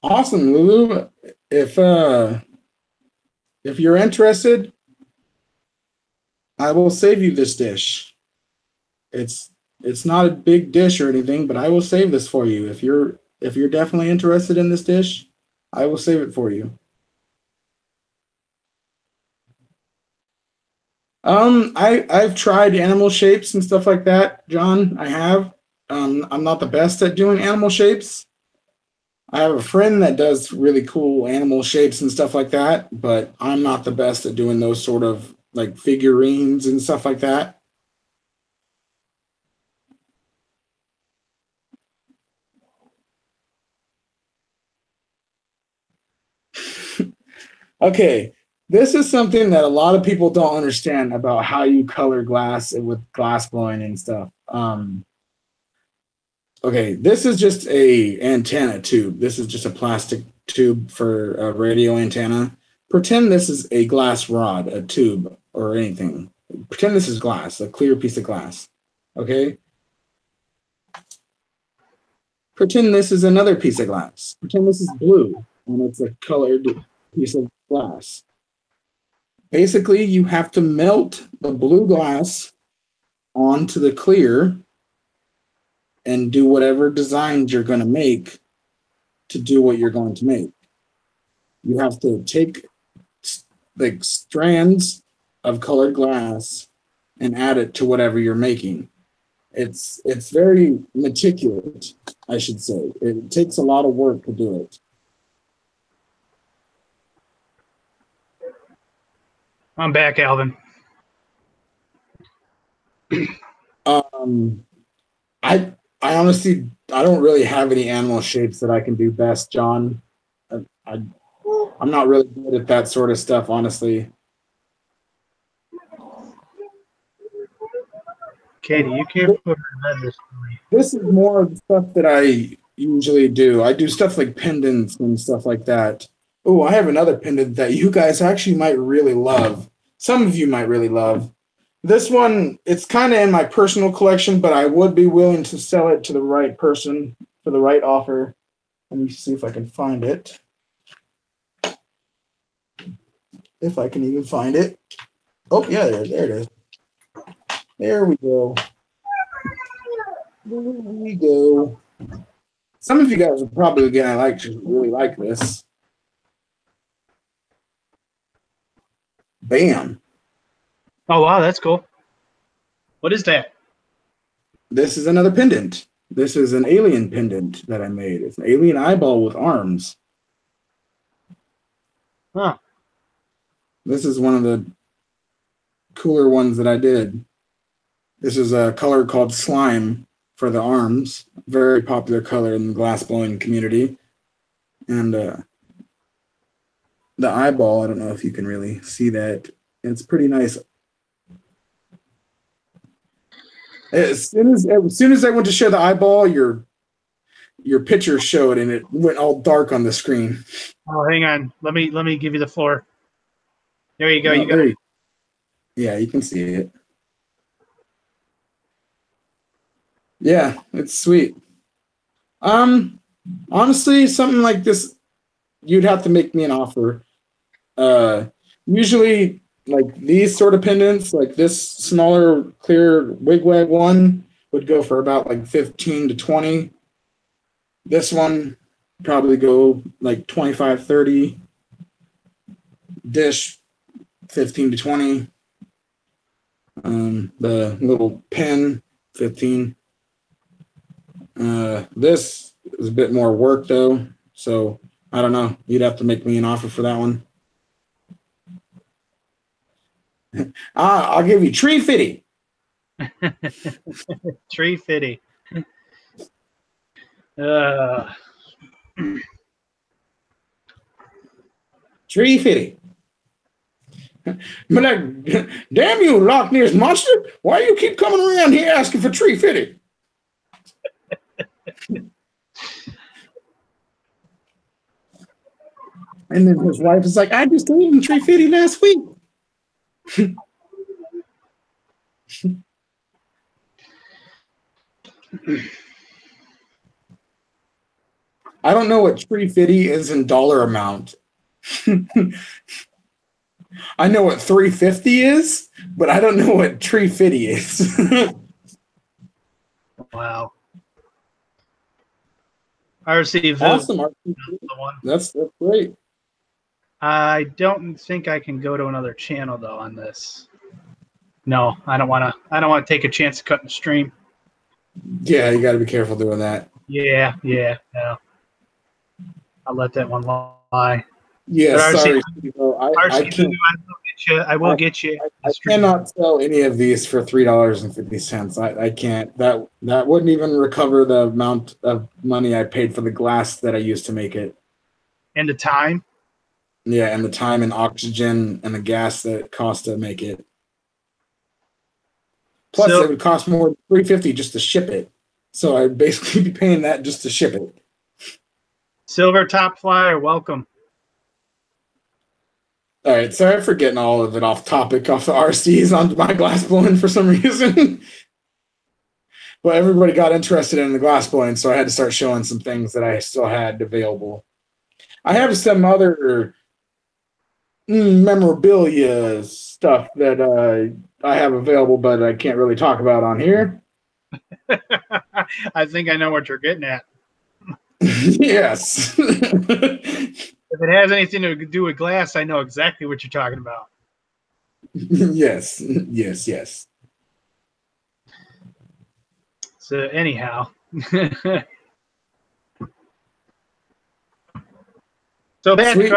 Awesome, Lulu. If you're interested, I will save you this dish. It's not a big dish or anything, but I will save this for you. If you're definitely interested in this dish, I will save it for you. I've tried animal shapes and stuff like that, John. I have. I'm not the best at doing animal shapes. I have a friend that does really cool animal shapes and stuff like that, but I'm not the best at doing those sort of like figurines and stuff like that. Okay, this is something that a lot of people don't understand about how you color glass with glass blowing and stuff. Okay, this is just a antenna tube. This is just a plastic tube for a radio antenna. Pretend this is a glass rod, a tube, or anything. Pretend this is glass, a clear piece of glass. Okay? Pretend this is another piece of glass. Pretend this is blue, and it's a colored piece of glass. Basically, you have to melt the blue glass onto the clear and do whatever designs you're going to make to do what you're going to make. You have to take like strands of colored glass and add it to whatever you're making. It's very meticulous, I should say. It takes a lot of work to do it. I'm back, Alvin. I honestly, I don't really have any animal shapes that I can do best, John. I'm not really good at that sort of stuff, honestly. Katie, you can't put her in this story. This is more of the stuff that I usually do. I do stuff like pendants and stuff like that. Oh, I have another pendant that you guys actually might really love. Some of you might really love. This one, it's kind of in my personal collection, but I would be willing to sell it to the right person for the right offer. Let me see if I can find it. If I can even find it. Oh, yeah, there it is. There we go. There we go. Some of you guys are probably going to really like this. Bam. Oh, wow, that's cool. What is that? This is another pendant. This is an alien pendant that I made. It's an alien eyeball with arms. Huh. This is one of the cooler ones that I did. This is a color called slime for the arms. Very popular color in the glass blowing community. And the eyeball, I don't know if you can really see that. It's pretty nice. As soon as I went to show the eyeball, your picture showed and it went all dark on the screen. Oh, hang on. Let me give you the floor. There you go. No, you got it. Yeah, you can see it. Yeah, it's sweet. Honestly, something like this, you'd have to make me an offer. Usually, like these sort of pendants, like this smaller clear wigwag one would go for about like 15 to 20. This one probably go like 25, 30. Dish 15 to 20. The little pen 15. This is a bit more work though, so I don't know. You'd have to make me an offer for that one. I'll give you $350. $350. $350. But like, damn you, Loch Ness monster! Why do you keep coming around here asking for $350? And then his wife is like, I just ate in Tree Fitty last week. I don't know what Tree Fitty is in dollar amount. I know what 350 is, but I don't know what Tree Fitty is. Wow. RC Awesome. the one. That's great. I don't think I can go to another channel though on this. No, I don't want to take a chance of cutting the stream. Yeah, you got to be careful doing that. Yeah, no. I'll let that one lie. Yeah, but sorry. I can't. I will get you. I cannot sell any of these for $3.50. I can't. That wouldn't even recover the amount of money I paid for the glass that I used to make it. And the time. Yeah, and the time and oxygen and the gas that it cost to make it. Plus, it would cost more than $3.50 just to ship it. So I'd basically be paying that just to ship it. Silver Top Flyer, welcome. All right, sorry for getting all of it off topic, off the RCs onto my glass blowing for some reason. But everybody got interested in the glass blowing, so I had to start showing some things that I still had available. I have some other memorabilia stuff that I have available, but I can't really talk about on here. I think I know what you're getting at. Yes. If it has anything to do with glass, I know exactly what you're talking about. Yes. So anyhow. So back, Sweet.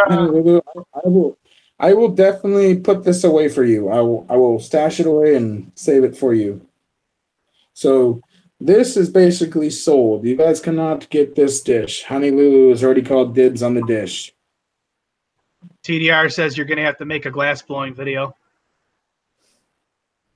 I will definitely put this away for you. I will stash it away and save it for you. So this is basically sold. You guys cannot get this dish. Honey Lulu has already called dibs on the dish. TDR says you're going to have to make a glass blowing video.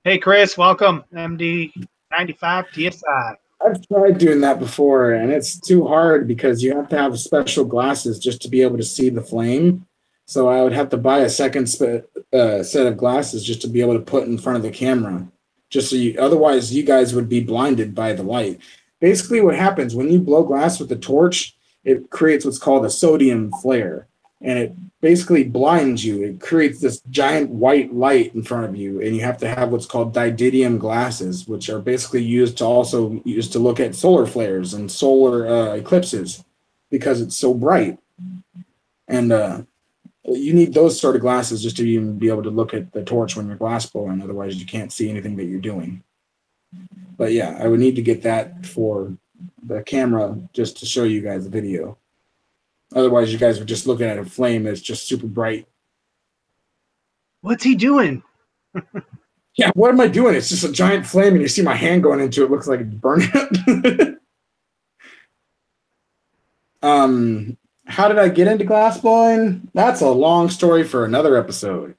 Hey, Chris, welcome. MD95 TSI. I've tried doing that before, and it's too hard because you have to have special glasses just to be able to see the flame. So I would have to buy a second set of glasses just to be able to put in front of the camera. Just so otherwise you guys would be blinded by the light. Basically, what happens when you blow glass with a torch, it creates what's called a sodium flare, and it basically blinds you. It creates this giant white light in front of you, and you have to have what's called didymium glasses, which are basically used to look at solar flares and solar eclipses because it's so bright. And you need those sort of glasses just to even be able to look at the torch when you're glass blowing. Otherwise, you can't see anything that you're doing. But yeah, I would need to get that for the camera just to show you guys the video. Otherwise, you guys would just look at a flame that's just super bright. What's he doing? Yeah, what am I doing? It's just a giant flame, and you see my hand going into it. It looks like it's burning it. How did I get into glass blowing? That's a long story for another episode.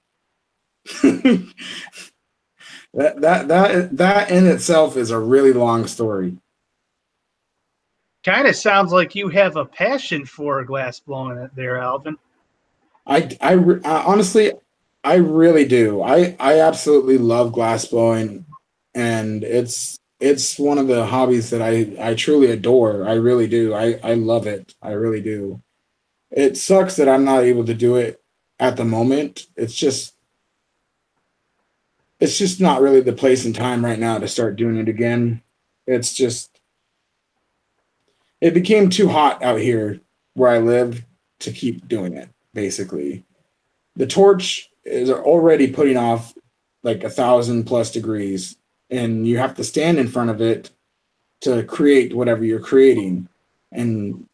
that in itself is a really long story. Kind of sounds like you have a passion for glass blowing there, Alvin. Honestly, I really do. I absolutely love glass blowing, and it's one of the hobbies that I truly adore. I really do. I love it. I really do. It sucks that I'm not able to do it at the moment. It's just not really the place and time right now to start doing it again. It became too hot out here where I live to keep doing it, basically. The torch is already putting off like 1,000+ degrees, and you have to stand in front of it to create whatever you're creating. And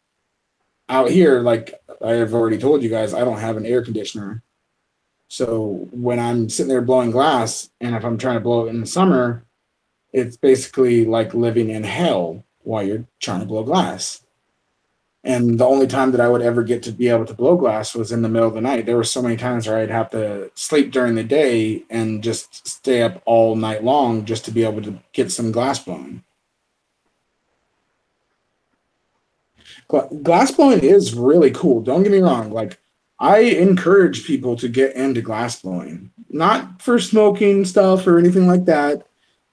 out here, like I have already told you guys, I don't have an air conditioner. So when I'm sitting there blowing glass, and if I'm trying to blow it in the summer, it's basically like living in hell while you're trying to blow glass. And the only time that I would ever get to be able to blow glass was in the middle of the night. There were so many times where I'd have to sleep during the day and just stay up all night long just to be able to get some glass blowing. Glass blowing is really cool. Don't get me wrong. Like, I encourage people to get into glass blowing, not for smoking stuff or anything like that,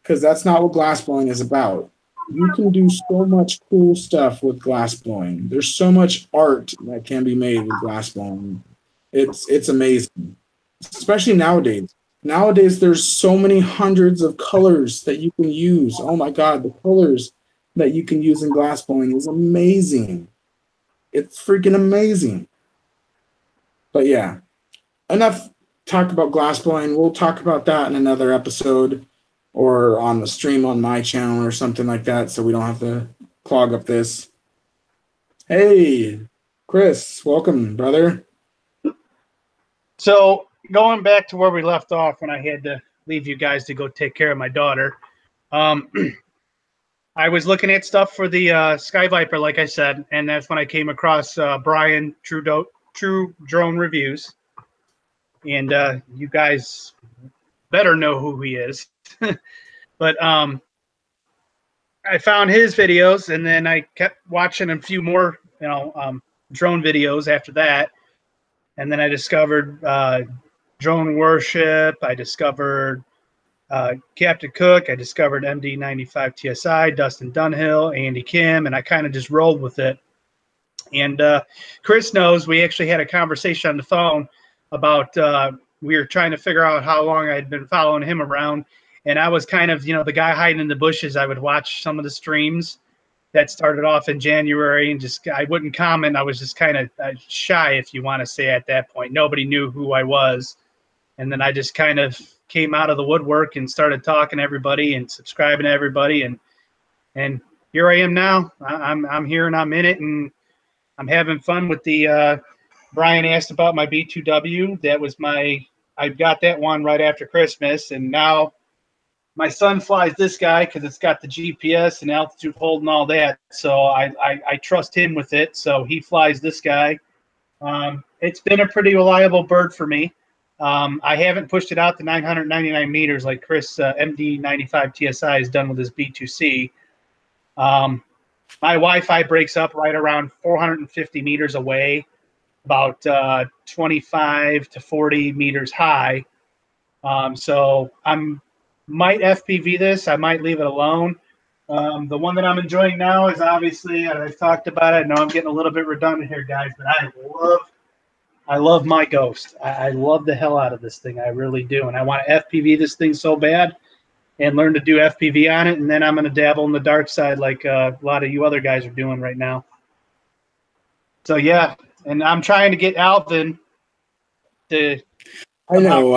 because that's not what glass blowing is about. You can do so much cool stuff with glass blowing. There's so much art that can be made with glass blowing. It's amazing, especially nowadays. Nowadays, there's so many hundreds of colors that you can use. Oh my God, the colors that you can use in glass blowing is amazing. It's freaking amazing. But yeah, enough talk about glass blowing. We'll talk about that in another episode or on the stream on my channel or something like that, so we don't have to clog up this. Hey, Chris, welcome, brother. So going back to where we left off when I had to leave you guys to go take care of my daughter, I was looking at stuff for the Sky Viper, like I said, and that's when I came across Brian True Drone Reviews, and you guys better know who he is. But I found his videos, and then I kept watching a few more, drone videos after that, and then I discovered Drone Worship. I discovered Captain Cook. I discovered MD95 TSI, Dustin Dunhill, Andy Kim, and I kind of just rolled with it. And Chris knows we actually had a conversation on the phone about we were trying to figure out how long I'd been following him around. And I was kind of, the guy hiding in the bushes. I would watch some of the streams that started off in January and I wouldn't comment. I was just kind of shy, if you want to say, at that point. Nobody knew who I was. And then I just kind of came out of the woodwork and started talking to everybody and subscribing to everybody. And here I am now. I'm here and I'm in it. And I'm having fun with the Brian asked about my B2W. That was I got that one right after Christmas, and now my son flies this guy because it's got the GPS and altitude hold and all that. So I trust him with it. So he flies this guy. It's been a pretty reliable bird for me. I haven't pushed it out to 999 meters like Chris MD95 TSI has done with his B2C. My Wi-Fi breaks up right around 450 meters away, about 25 to 40 meters high. So might FPV this. I might leave it alone. The one that I'm enjoying now is obviously, I've talked about it. I know I'm getting a little bit redundant here, guys, but I love my Ghost. I love the hell out of this thing. I really do. And I want to FPV this thing so bad and learn to do FPV on it. And then I'm going to dabble in the dark side like a lot of you other guys are doing right now. So, yeah. And I'm trying to get Alvin to. I know.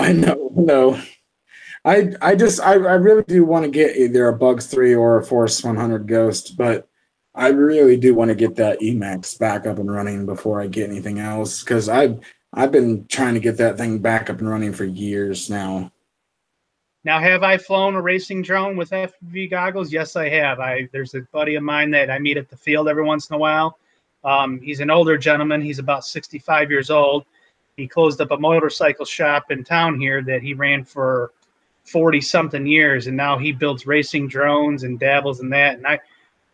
I really do want to get either a Bugs 3 or a Force 100 Ghost, but I really do want to get that Emax back up and running before I get anything else, because I've been trying to get that thing back up and running for years now. Now, have I flown a racing drone with FPV goggles? Yes, I have. There's a buddy of mine that I meet at the field every once in a while. He's an older gentleman. He's about 65 years old. He closed up a motorcycle shop in town here that he ran for 40-something years, and now he builds racing drones and dabbles in that. And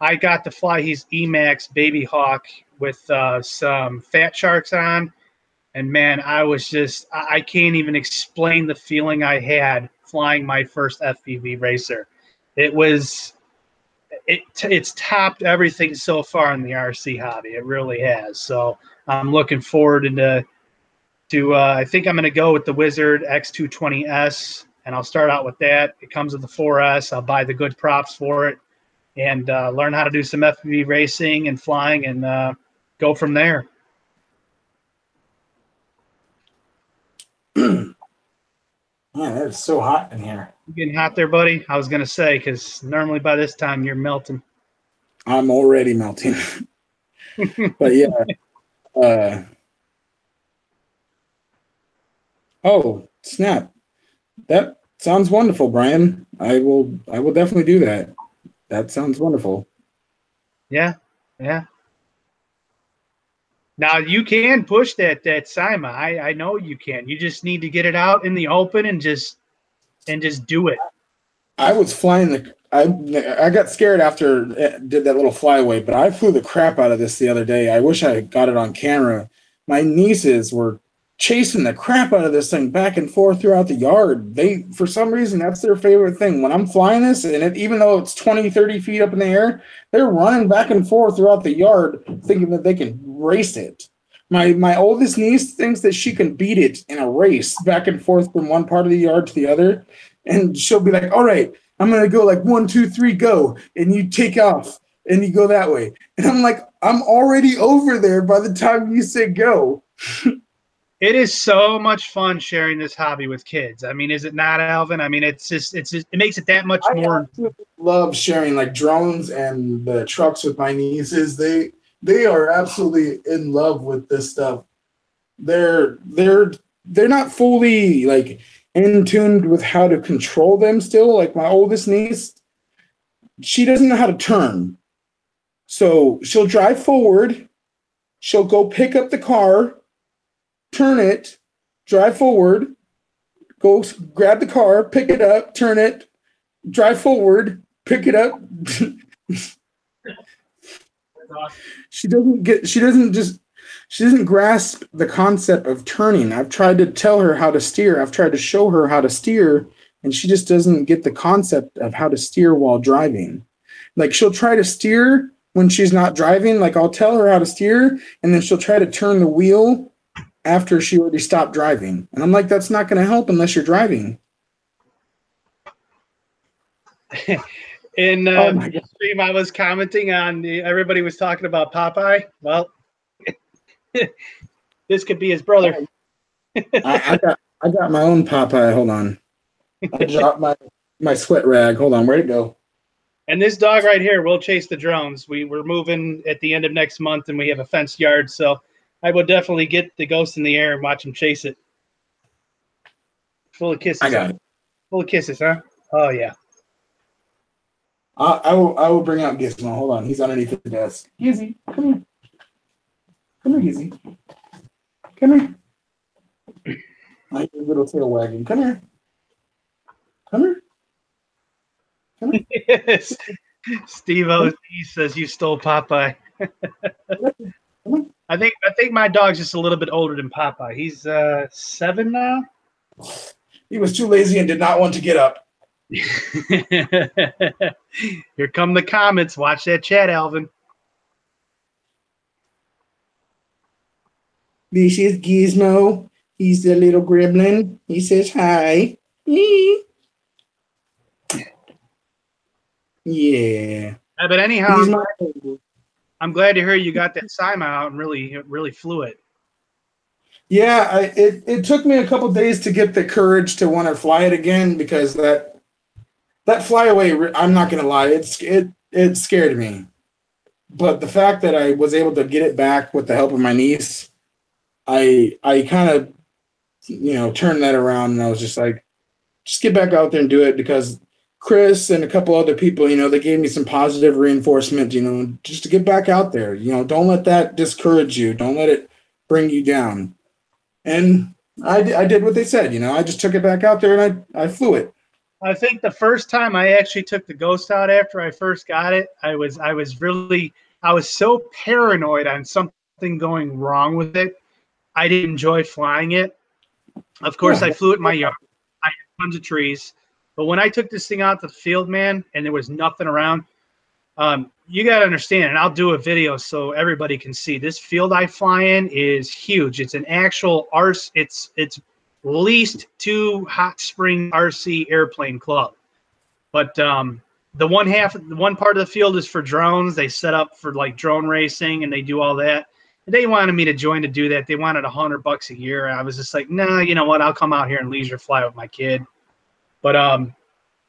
I got to fly his Emax Baby Hawk with some Fat Sharks on, and man, I can't even explain the feeling I had flying my first FPV racer. It's topped everything so far in the RC hobby. It really has. So I'm looking forward to I think I'm going to go with the Wizard X220S, and I'll start out with that. It comes with the 4S. I'll buy the good props for it and learn how to do some FPV racing and flying and go from there. Man, it's so hot in here. You getting hot there, buddy? I was going to say, because normally by this time you're melting. I'm already melting. But yeah. Oh, snap. That sounds wonderful, Brian. I will definitely do that. That sounds wonderful. Yeah. Now you can push that Sima. I know you can. You just need to get it out in the open and just do it. I was flying I got scared after it did that little flyaway, but I flew the crap out of this the other day. I wish I got it on camera. My nieces were chasing the crap out of this thing back and forth throughout the yard. They, for some reason, that's their favorite thing. When I'm flying this, and even though it's 20, 30 feet up in the air, they're running back and forth throughout the yard thinking that they can race it. My oldest niece thinks that she can beat it in a race back and forth from one part of the yard to the other. And she'll be like, all right, I'm going to go like 1, 2, 3, go. And you take off and you go that way. And I'm like, I'm already over there by the time you say go. It is so much fun sharing this hobby with kids. I mean, is it not, Alvin? I mean, it makes it that much more. I love sharing like drones and the trucks with my nieces. They are absolutely in love with this stuff. They're not fully like in tuned with how to control them still. Like my oldest niece, she doesn't know how to turn. So she'll drive forward, she'll go pick up the car, turn it, drive forward, go grab the car, pick it up, turn it, drive forward, pick it up. She doesn't grasp the concept of turning. I've tried to tell her how to steer. I've tried to show her how to steer, and she just doesn't get the concept of how to steer while driving. Like she'll try to steer when she's not driving. Like I'll tell her how to steer, and then she'll try to turn the wheel after she already stopped driving. And I'm like, that's not going to help unless you're driving. In the stream, I was commenting on everybody was talking about Popeye. Well, this could be his brother. I got my own Popeye. Hold on. I dropped my sweat rag. Hold on. Where'd it go? And this dog right here will chase the drones. We're moving at the end of next month, and we have a fenced yard. So I would definitely get the ghost in the air and watch him chase it. Full of kisses. I got it. Full of kisses, huh? Oh, yeah. I will bring out Gizmo. Hold on. He's underneath the desk. Gizzy, come here. Come here, Gizzy. Come here. My little tail wagging. Come here. Come here. Come here. Yes. Steve O says you stole Popeye. I think my dog's just a little bit older than Popeye. He's 7 now. He was too lazy and did not want to get up. Here come the comments. Watch that chat, Alvin. This is Gizmo. He's the little gremlin. He says hi. Yeah. But anyhow, I'm glad to hear you got that Simon out and really flew it. Yeah, it took me a couple days to get the courage to want to fly it again because that flyaway, I'm not gonna lie, it scared me. But the fact that I was able to get it back with the help of my niece, I kind of turned that around, and I was just like, just get back out there and do it, because Chris and a couple other people, they gave me some positive reinforcement, just to get back out there. Don't let that discourage you. Don't let it bring you down. And I did what they said. I just took it back out there and I flew it. I think the first time I actually took the Ghost out after I first got it, I was so paranoid on something going wrong with it. I didn't enjoy flying it. Of course, I flew it in my yard. I had tons of trees. But when I took this thing out to the field, man, and there was nothing around, you got to understand, and I'll do a video so everybody can see. This field I fly in is huge. It's an actual it's leased to Hot Spring RC Airplane Club. But the one part of the field is for drones. They set up for like drone racing, and they do all that. They wanted me to join to do that. They wanted $100 a year. I was just like, nah, you know what? I'll come out here and leisure fly with my kid. But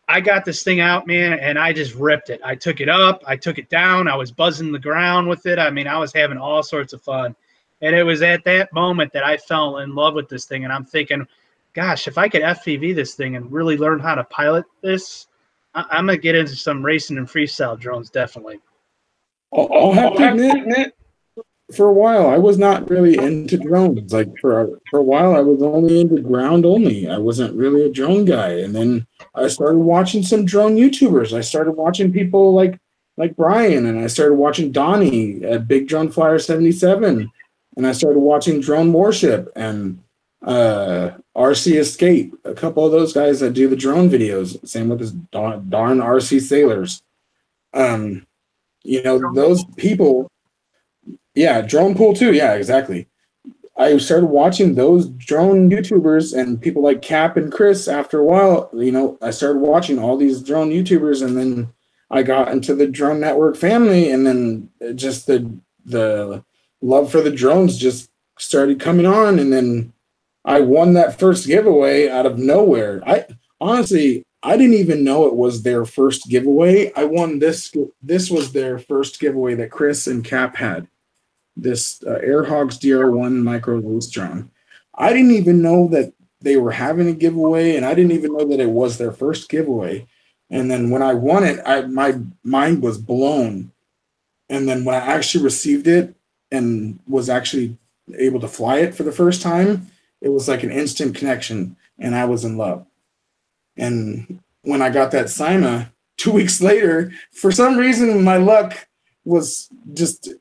I got this thing out, man, and I just ripped it. I took it up. I took it down. I was buzzing the ground with it. I mean, I was having all sorts of fun. And it was at that moment that I fell in love with this thing. And I'm thinking, gosh, if I could FPV this thing and really learn how to pilot this, I'm going to get into some racing and freestyle drones, definitely. I'll have to admit, for a while, I was not really into drones. Like for a while, I was only into ground only. I wasn't really a drone guy. And then I started watching some drone YouTubers. I started watching people like Brian, and I started watching Donnie at Big Drone Flyer 77, and I started watching Drone Warship. And RC Escape, a couple of those guys that do the drone videos. Same with this darn RC Sailors. You know, those people. Yeah, Drone Pool too. Yeah, exactly. I started watching those drone YouTubers and people like Cap and Chris. After a while, you know, I started watching all these drone YouTubers, and then I got into the Drone Network family, and then just the love for the drones just started coming on, and then I won that first giveaway out of nowhere. I honestly, I didn't even know it was their first giveaway. I won this. This was their first giveaway that Chris and Cap had. This Airhogs DR1 micro release drone. I didn't even know that they were having a giveaway, and I didn't even know that it was their first giveaway. And then when I won it, my mind was blown. And then when I actually received it and was actually able to fly it for the first time, it was like an instant connection, and I was in love. And when I got that Sima 2 weeks later, for some reason, my luck was just,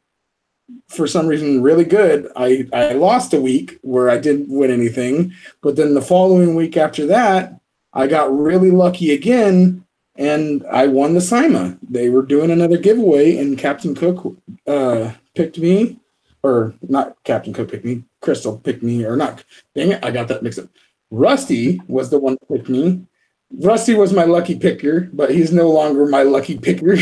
for some reason, really good. I lost a week where I didn't win anything, but then the following week after that, I got really lucky again, and I won the Sima. They were doing another giveaway, and Captain Cook picked me, or not Captain Cook picked me, Crystal picked me, or not. Dang it, I got that mixed up. Rusty was the one that picked me. Rusty was my lucky picker, but he's no longer my lucky picker.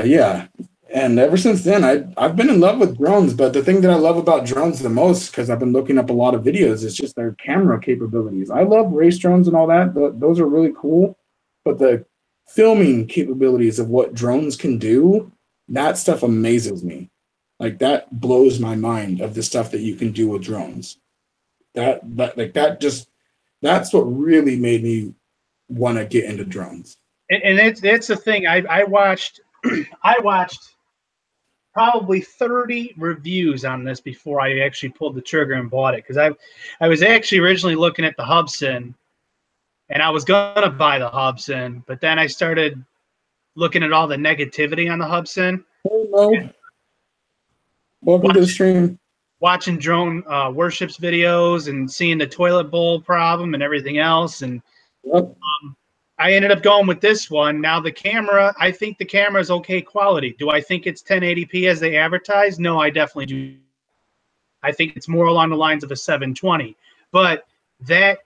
Yeah. And ever since then, I've been in love with drones. But the thing that I love about drones the most, because I've been looking up a lot of videos, is just their camera capabilities. I love race drones and all that. Those are really cool. But the filming capabilities of what drones can do, that stuff amazes me. Like, that blows my mind, of the stuff that you can do with drones. That's what really made me want to get into drones. And it's the thing. I watched probably 30 reviews on this before I actually pulled the trigger and bought it, because I was actually originally looking at the Hubsan, and I was gonna buy the Hubsan, but then I started looking at all the negativity on the Hubsan. Hello. Welcome to the stream. Watching drone worships videos and seeing the toilet bowl problem and everything else, and Yep. I ended up going with this one. Now the camera, I think the camera is okay quality. Do I think it's 1080p as they advertise? No, I definitely do. I think it's more along the lines of a 720. But that,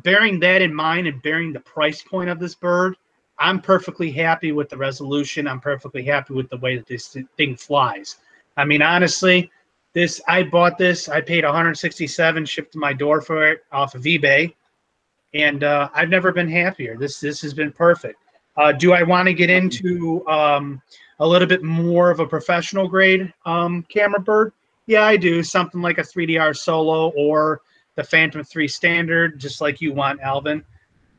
bearing that in mind and bearing the price point of this bird, I'm perfectly happy with the resolution. I'm perfectly happy with the way that this thing flies. I mean, honestly, I bought this. I paid $167, shipped to my door for it off of eBay. And I've never been happier. This has been perfect. Do I want to get into a little bit more of a professional grade camera bird? Yeah, I do. Something like a 3DR Solo or the Phantom 3 Standard, just like you want, Alvin,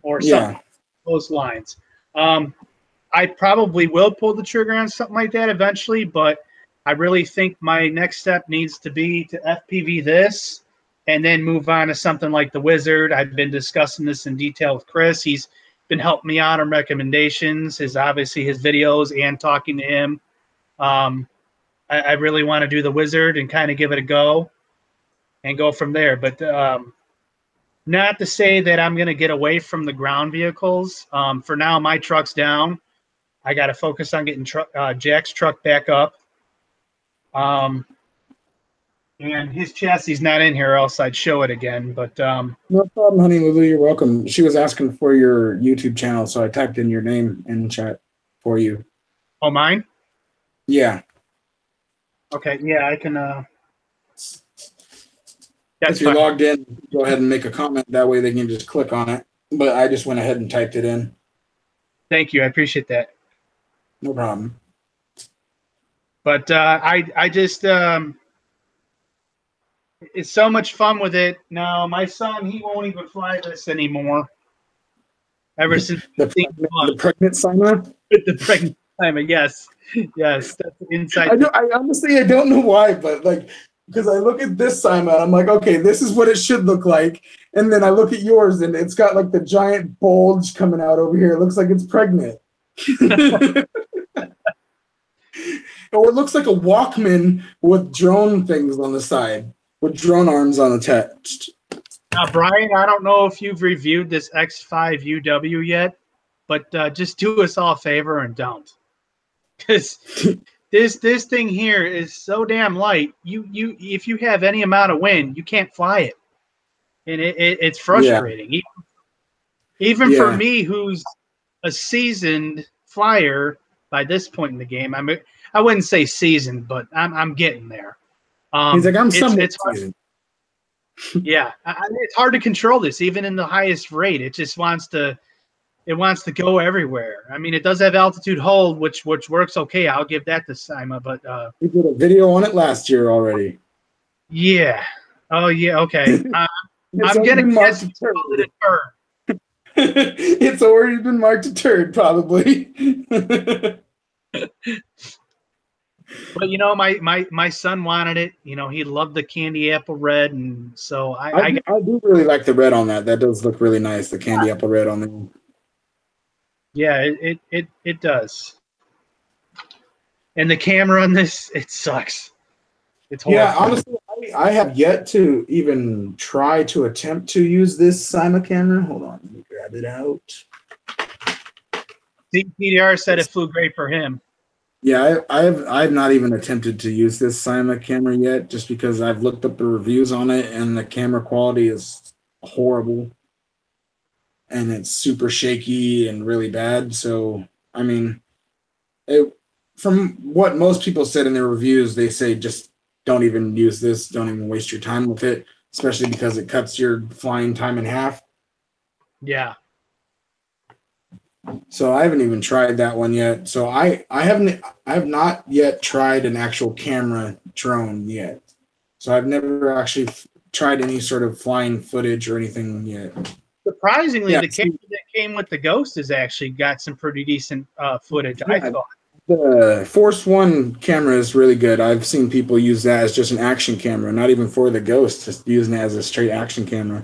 or something along those lines. I probably will pull the trigger on something like that eventually, but I really think my next step needs to be to FPV this, and then move on to something like the Wizard. I've been discussing this in detail with Chris. He's been helping me out on recommendations, obviously his videos and talking to him. I really want to do the Wizard and kind of give it a go and go from there. But not to say that I'm going to get away from the ground vehicles. For now, my truck's down. I got to focus on getting Jack's truck back up. And his chassis not in here, or else I'd show it again. But no problem, honey Lulu. You're welcome. She was asking for your YouTube channel, so I typed in your name in chat for you. Oh, mine? Yeah. Okay. Yeah, I can. That's if you're logged in, go ahead and make a comment. That way they can just click on it. But I just went ahead and typed it in. Thank you. I appreciate that. No problem. But I just. It's so much fun with it. Now, my son, he won't even fly this anymore. Ever since the pregnant Sima? The pregnant Sima, yes. Yes, that's the inside. I honestly, I don't know why, but like, because I look at this Sima and I'm like, okay, this is what it should look like. And then I look at yours and it's got like the giant bulge coming out over here. It looks like it's pregnant. Oh, it looks like a Walkman with drone things on the side, with drone arms on attached. Now, Brian, I don't know if you've reviewed this X5 UW yet, but just do us all a favor and don't, because this thing here is so damn light. You if you have any amount of wind, you can't fly it, and it's frustrating. Yeah. Even for me, who's a seasoned flyer by this point in the game. I wouldn't say seasoned, but I'm getting there. He's like, I'm somewhat seasoned. Yeah, it's hard to control this, even in the highest rate. It just wants to go everywhere. I mean, it does have altitude hold, which works okay. I'll give that to Sima, but we did a video on it last year already. Yeah. Oh yeah. Okay. I'm getting marked a turd. It's already been marked a turd, probably. But you know, my son wanted it. You know, he loved the candy apple red, and so I do really like the red on that. That does look really nice. The candy apple red on there. Yeah, it does. And the camera on this, it sucks. It's horrible. Yeah, honestly, I have yet to even try to attempt to use this Sima camera. Hold on, let me grab it out. DDR said it flew great for him. Yeah, I've not even attempted to use this Sima camera yet, just because I've looked up the reviews on it and the camera quality is horrible, and it's super shaky and really bad. So I mean, from what most people said in their reviews, they say just don't even use this, don't even waste your time with it, especially because it cuts your flying time in half. Yeah. So I haven't even tried that one yet. So I have not yet tried an actual camera drone yet. So I've never actually tried any sort of flying footage or anything yet. Surprisingly, the camera that came with the Ghost has actually got some pretty decent footage, I thought. The Force One camera is really good. I've seen people use that as just an action camera, not even for the Ghost, just using it as a straight action camera.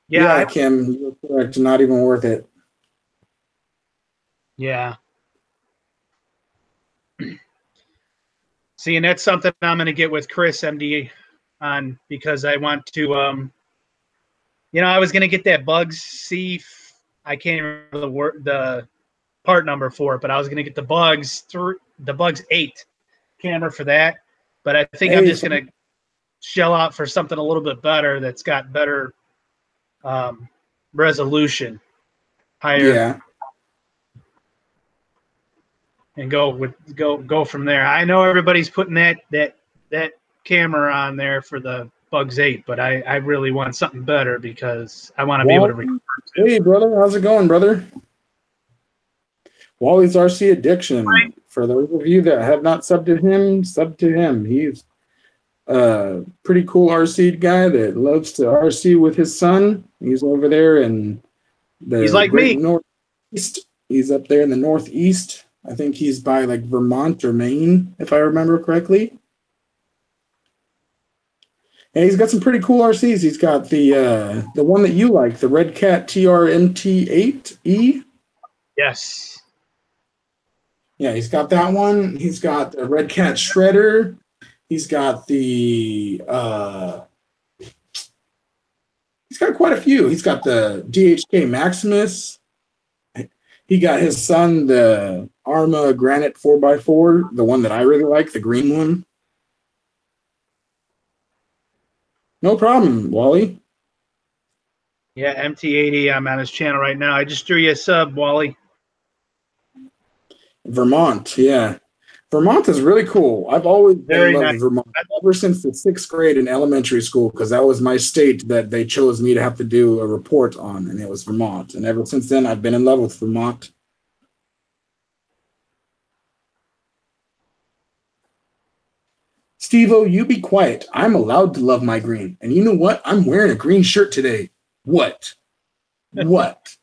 Yeah, Kim, you're correct. Not even worth it. Yeah. See, and that's something I'm going to get with Chris MD on, because I want to, I was going to get that Bugs C. I can't remember the part number for it, but I was going to get the Bugs 8 camera for that. But I think I'm just going to shell out for something a little bit better that's got better resolution, higher. Yeah. And go from there. I know everybody's putting that camera on there for the Bugs 8, but I really want something better because I want to be able to record. Hey, brother, how's it going, brother? Wally's RC Addiction. Right. For those of you that have not subbed to him, sub to him. He's a pretty cool RC guy that loves to RC with his son. He's over there in the He's like me. Northeast. He's up there in the Northeast. I think he's by like Vermont or Maine, if I remember correctly. And he's got some pretty cool RCs. He's got the one that you like, the Red Cat TRMT8E. Yes. Yeah, he's got that one. He's got the Red Cat Shredder. He's got the he's got quite a few. He's got the DHK Maximus. He got his son the Arma Granite 4x4, the one that I really like, the green one. No problem, Wally. Yeah, MT80. I'm on his channel right now. I just drew you a sub, Wally. Vermont, yeah. Vermont is really cool. I've always loved Vermont ever since the 6th grade in elementary school, because that was my state that they chose me to have to do a report on, and it was Vermont. And ever since then, I've been in love with Vermont. Steve-O, you be quiet. I'm allowed to love my green. And you know what? I'm wearing a green shirt today. What? What?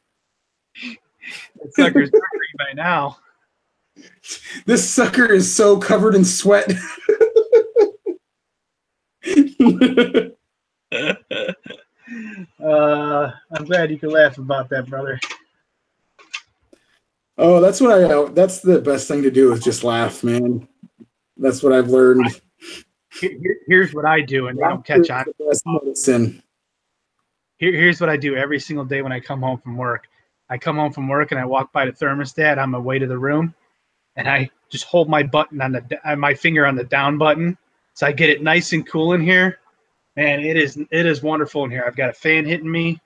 That sucker's green by now. This sucker is so covered in sweat. I'm glad you could laugh about that, brother. Oh, that's the best thing to do is just laugh, man. That's what I've learned. Here's what I do, and they don't catch on. Best medicine. Here's what I do every single day when I come home from work. I come home from work and I walk by the thermostat on my way to the room, and I just hold my button on my finger on the down button, so I get it nice and cool in here. Man, it is wonderful in here. I've got a fan hitting me.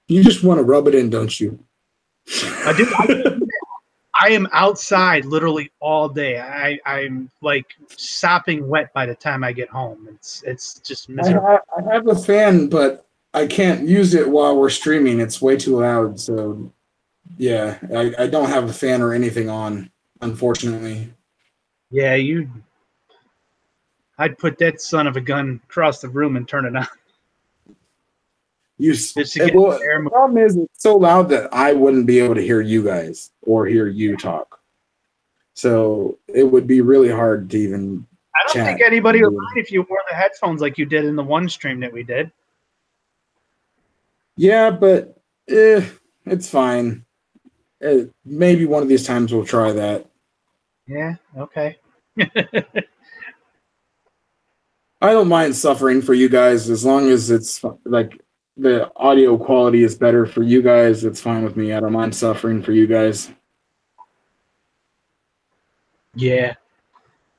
You just want to rub it in, don't you? I do. I am outside literally all day. I'm like sopping wet by the time I get home. It's just miserable. I have a fan, but I can't use it while we're streaming. It's way too loud. So, yeah, I don't have a fan or anything on, unfortunately. Yeah, I'd put that son of a gun across the room and turn it on. The problem is it's so loud that I wouldn't be able to hear you guys or hear you talk. So it would be really hard to even I don't think anybody would mind if you wore the headphones like you did in the one stream that we did. Yeah, but it's fine. Maybe one of these times we'll try that. Yeah, okay. I don't mind suffering for you guys as long as it's like the audio quality is better for you guys. It's fine with me. I don't mind suffering for you guys. Yeah,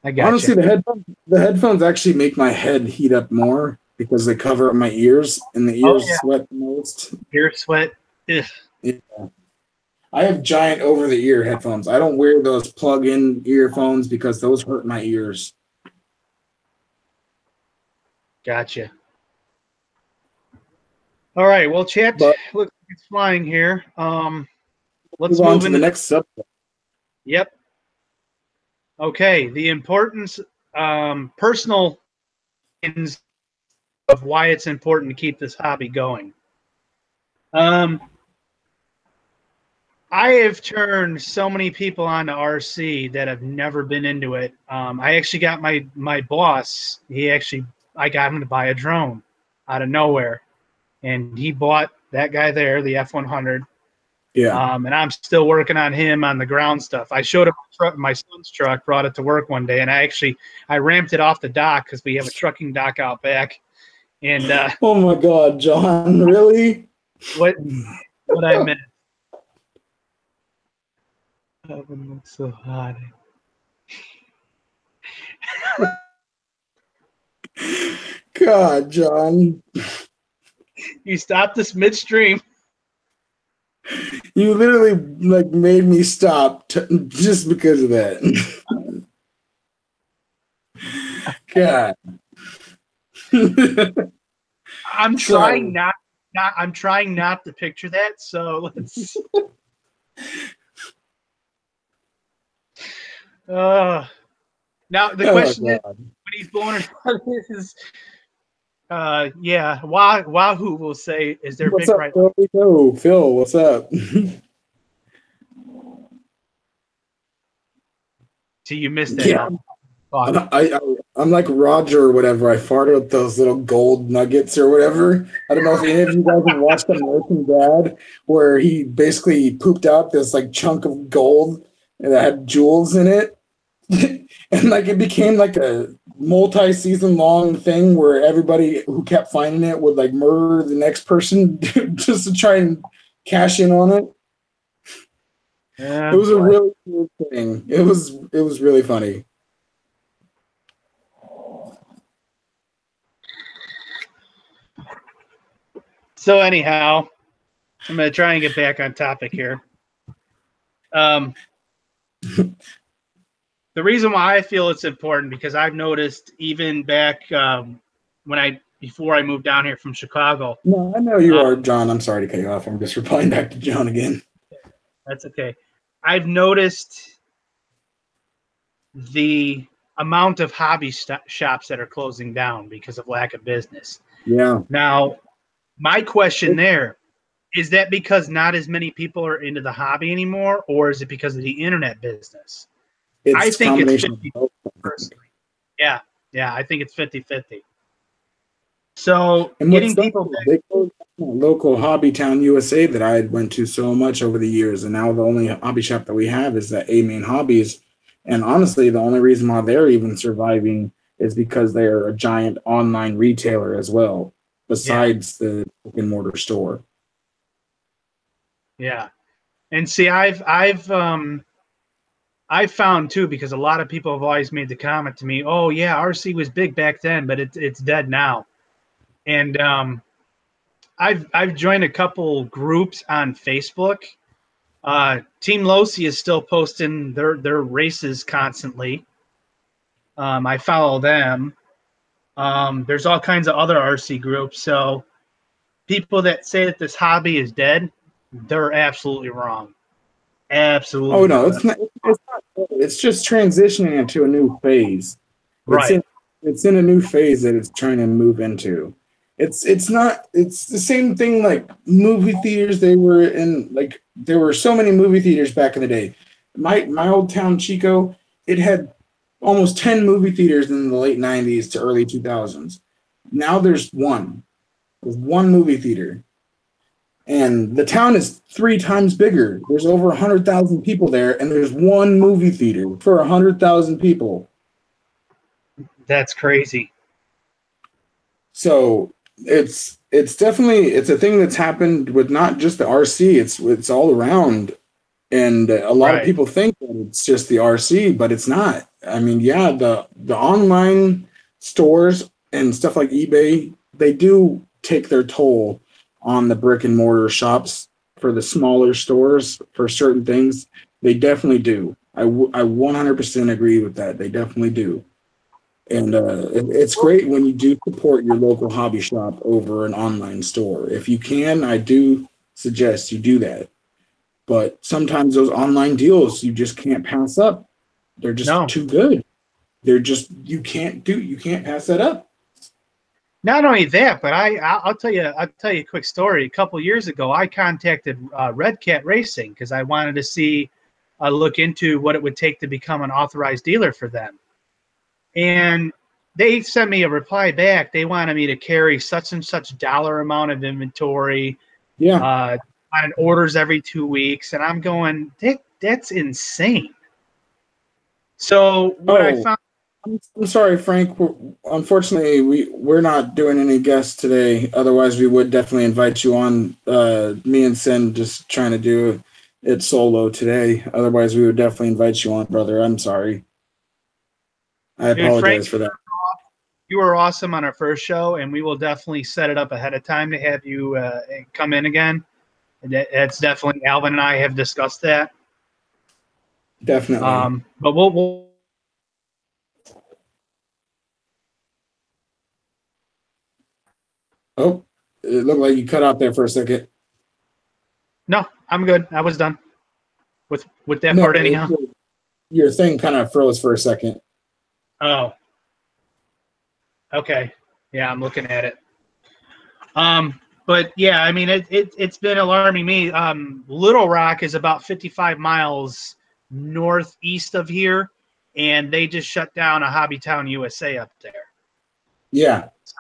I got Honestly, the headphones actually make my head heat up more because they cover up my ears, and the ears sweat the most. Ear sweat. Ugh. Yeah. I have giant over-the-ear headphones. I don't wear those plug-in earphones because those hurt my ears. Gotcha. All right. Well, chat looks like it's flying here. Let's move on to the next subject. Yep. Okay. The importance, personal of why it's important to keep this hobby going. I have turned so many people on to RC that have never been into it. I actually got my boss. I got him to buy a drone out of nowhere, and he bought that guy there, the F-100. Yeah. And I'm still working on him on the ground stuff. I showed him my son's truck, brought it to work one day, and I ramped it off the dock because we have a trucking dock out back. And oh my God, John, really? What I meant. Oven looks so hot. God, John. You stopped this midstream. You literally made me stop just because of that. God. I'm trying not to picture that, so let's now the question is, when he's blowing it out is Wahoo will say, is there what's big up, right? Phil, what's up? So you missed that. Yeah. I'm like Roger or whatever. I farted up those little gold nuggets or whatever. I don't know if any of you guys have watched American Dad, where he basically pooped out this chunk of gold that had jewels in it. And it became a multi-season long thing where everybody who kept finding it would murder the next person just to try and cash in on it. It was a really cool thing. It was really funny. So anyhow, I'm going to try and get back on topic here. The reason why I feel it's important, because I've noticed even back before I moved down here from Chicago. No, I know you are, John. I'm sorry to cut you off. I'm just replying back to John again. That's okay. I've noticed the amount of hobby shops that are closing down because of lack of business. Yeah. Now, my question there, is that because not as many people are into the hobby anymore, or is it because of the internet business? I think it's 50-50 personally. Yeah, I think it's 50-50. So getting people back. Local hobby town USA that I had went to so much over the years, and now the only hobby shop that we have is that A Main Hobbies, And honestly, the only reason why they're even surviving is because they're a giant online retailer as well, besides the brick and mortar store. Yeah. And see, I've found too, because a lot of people have always made the comment to me, "Oh yeah, RC was big back then, but it's dead now." And I've joined a couple groups on Facebook. Team Losi is still posting their races constantly. I follow them. There's all kinds of other RC groups. So people that say that this hobby is dead, they're absolutely wrong. Absolutely. Oh no, it's not. It's just transitioning into a new phase. Right. It's in a new phase that it's trying to move into. It's not. It's the same thing like movie theaters. They were in like there were so many movie theaters back in the day. My old town Chico, it had almost 10 movie theaters in the late 90s to early 2000s. Now there's one. There's one movie theater. And the town is 3 times bigger. There's over 100,000 people there, and there's one movie theater for 100,000 people. That's crazy. So it's definitely a thing that's happened with not just the RC. It's all around, and a lot of people think that it's just the RC, but it's not. I mean, yeah, the online stores and stuff like eBay, they do take their toll on the brick and mortar shops for the smaller stores for certain things. They definitely do. I 100% agree with that. They definitely do. And it's great when you do support your local hobby shop over an online store. If you can, I do suggest you do that. But sometimes those online deals you just can't pass up. They're just too good. They're just you can't pass that up. Not only that, but I'll tell you a quick story. A couple years ago, I contacted Red Cat Racing because I wanted to look into what it would take to become an authorized dealer for them. And they sent me a reply back. They wanted me to carry such and such dollar amount of inventory. Yeah. On orders every 2 weeks, and I'm going, that's insane. So what I found. I'm sorry, Frank. Unfortunately, we're not doing any guests today. Otherwise, we would definitely invite you on. Me and Sin just trying to do it solo today. Otherwise, we would definitely invite you on, brother. I'm sorry. I apologize Frank, for that. You were awesome on our first show, and we will definitely set it up ahead of time to have you come in again. That's definitely Alvin and I have discussed that. Definitely. But we'll Oh, it looked like you cut out there for a second. No, I'm good. I was done with that part anyhow. Your thing kind of froze for a second. Oh. Okay. Yeah, I'm looking at it. But yeah, I mean, it's been alarming me. Little Rock is about 55 miles northeast of here, and they just shut down a Hobbytown USA up there. Yeah. So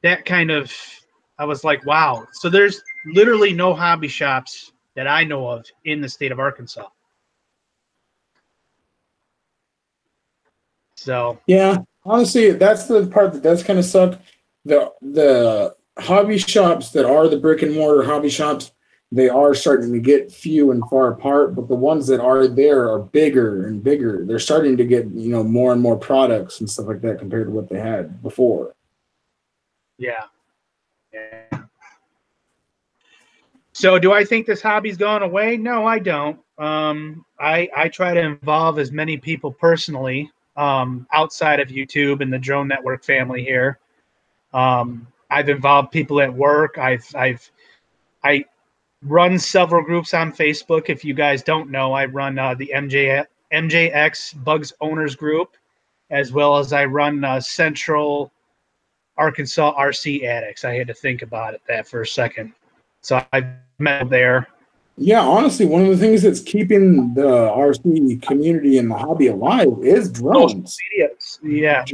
that kind of, I was like, wow. So there's literally no hobby shops that I know of in the state of Arkansas. So yeah, honestly, that's the part that does kind of suck. The hobby shops that are the brick and mortar hobby shops, they are starting to get few and far apart, but the ones that are there are bigger and bigger. They're starting to get, more and more products and stuff like that compared to what they had before. Yeah. So do I think this hobby's gone away? No, I don't. I try to involve as many people personally outside of YouTube and the Drone Network family here. I've involved people at work. I run several groups on Facebook. If you guys don't know, I run the MJX Bugs Owners Group, as well as I run Central Arkansas RC Addicts. I had to think about that for a second. So I've met there. Yeah, honestly, one of the things that's keeping the RC community and the hobby alive is drones. Yeah,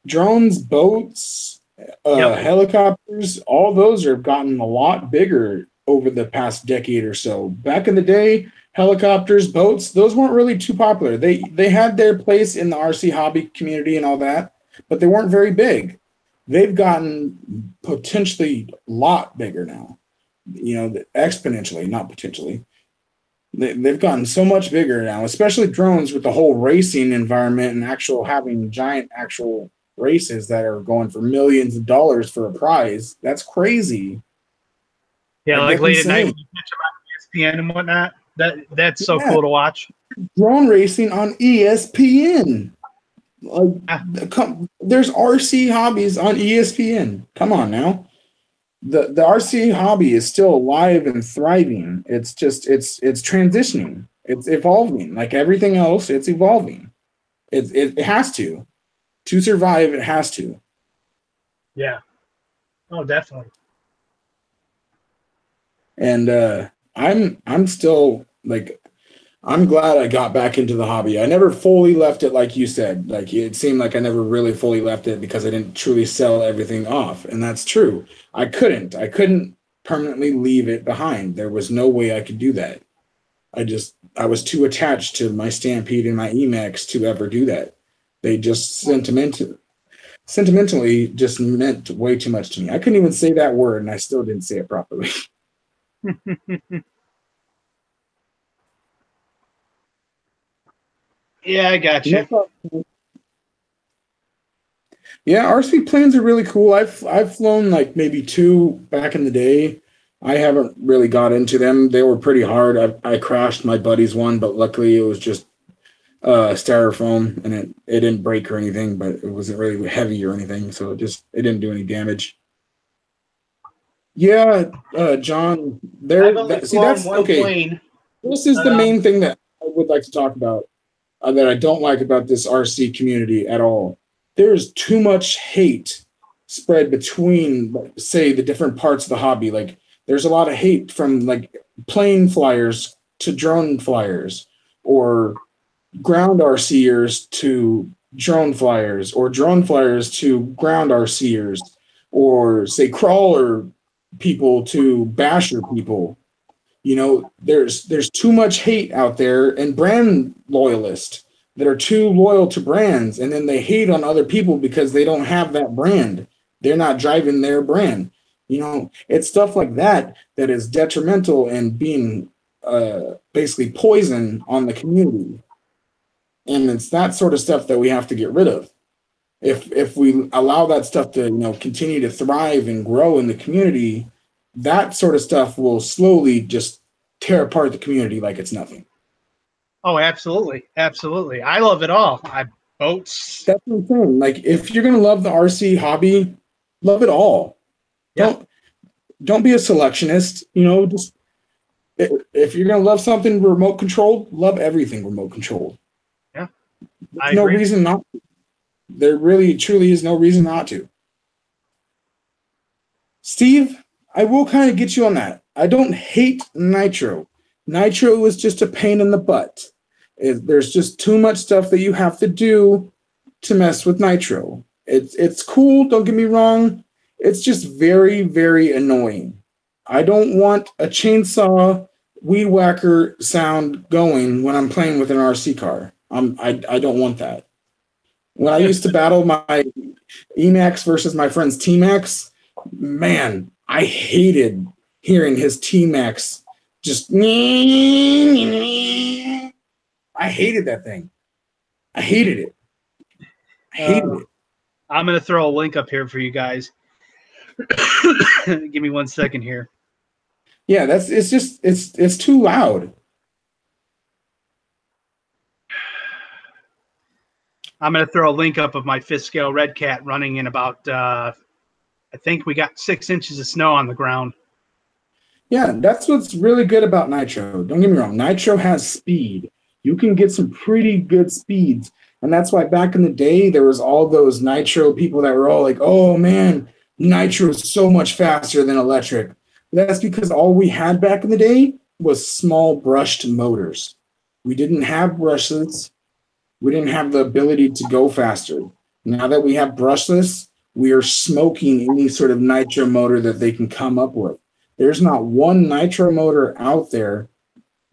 drones, boats, helicopters, all those have gotten a lot bigger over the past decade or so. Back in the day, helicopters, boats, those weren't really too popular. They had their place in the RC hobby community and all that, but they weren't very big. They've gotten potentially a lot bigger now, exponentially, not potentially. They've gotten so much bigger now, especially drones with the whole racing environment and actual having giant actual races that are going for millions of dollars for a prize. That's crazy. Yeah, like late at night when you catch them on ESPN and whatnot. That's so cool to watch. Drone racing on ESPN. There's RC hobbies on ESPN. Come on now. The RC hobby is still alive and thriving. It's just it's transitioning. It's evolving. Like everything else, it's evolving. It has to survive. It has to. Yeah. Oh, definitely. And I'm still like, I'm glad I got back into the hobby. I never fully left it, like you said. Like it seemed like I never really fully left it because I didn't truly sell everything off, and that's true. I couldn't permanently leave it behind. There was no way I could do that. I was too attached to my Stampede and my Emacs to ever do that. They just sentimentally just meant way too much to me. I couldn't even say that word, and I still didn't say it properly. Yeah, I got you. Yeah, RC planes are really cool. I've flown like maybe 2 back in the day. I haven't really got into them. They were pretty hard. I crashed my buddy's one, but luckily it was just styrofoam and it didn't break or anything, but it wasn't really heavy or anything, so it didn't do any damage. Yeah, John, that's okay. Plane. This is the main thing that I would like to talk about, that I don't like about this RC community at all. There's too much hate spread between, say, the different parts of the hobby. Like, there's a lot of hate from like plane flyers to drone flyers, or ground RCers to drone flyers, or drone flyers to ground RCers, or say crawler people to basher people. There's too much hate out there, and brand loyalists that are too loyal to brands, and then they hate on other people because they don't have that brand. They're not driving their brand. It's stuff like that that is detrimental and being basically poison on the community. And it's that sort of stuff that we have to get rid of. If we allow that stuff to continue to thrive and grow in the community, that sort of stuff will slowly just tear apart the community like it's nothing. Oh, absolutely. Absolutely. I love it all. Boats. That's the thing. Like, if you're going to love the RC hobby, love it all. Yeah. Don't be a selectionist. Just if you're going to love something remote controlled, love everything remote controlled. Yeah. There's no reason not to. There really, truly is no reason not to. Steve, I will kind of get you on that. I don't hate Nitro. Nitro is just a pain in the butt. There's just too much stuff that you have to do to mess with Nitro. It's cool, don't get me wrong. It's just very, very annoying. I don't want a chainsaw weed whacker sound going when I'm playing with an RC car. I don't want that. When I used to battle my Emacs versus my friend's T-Max, man, I hated hearing his T-Max just. I hated that thing. I hated it. I'm going to throw a link up here for you guys. Give me 1 second here. Yeah, it's too loud. I'm going to throw a link up of my fifth scale Red Cat running in about, I think we got 6 inches of snow on the ground. Yeah, that's what's really good about Nitro. Don't get me wrong. Nitro has speed. You can get some pretty good speeds. And that's why back in the day, there was all those Nitro people that were all like, oh, man, Nitro is so much faster than electric. That's because all we had back in the day was small brushed motors. We didn't have brushless. We didn't have the ability to go faster. Now that we have brushless, we are smoking any sort of Nitro motor that they can come up with. There's not one Nitro motor out there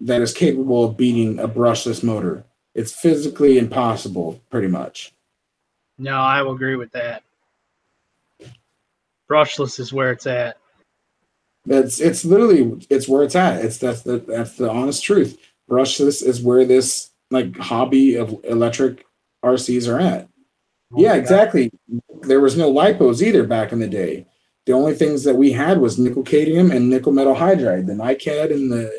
that is capable of beating a brushless motor. It's physically impossible, pretty much. No, I will agree with that. Brushless is where it's at. It's literally it's where it's at. That's the honest truth. Brushless is where this like hobby of electric RCs are at. Yeah, exactly. There was no lipos either back in the day. The only things that we had was nickel cadmium and nickel metal hydride, the NiCad and the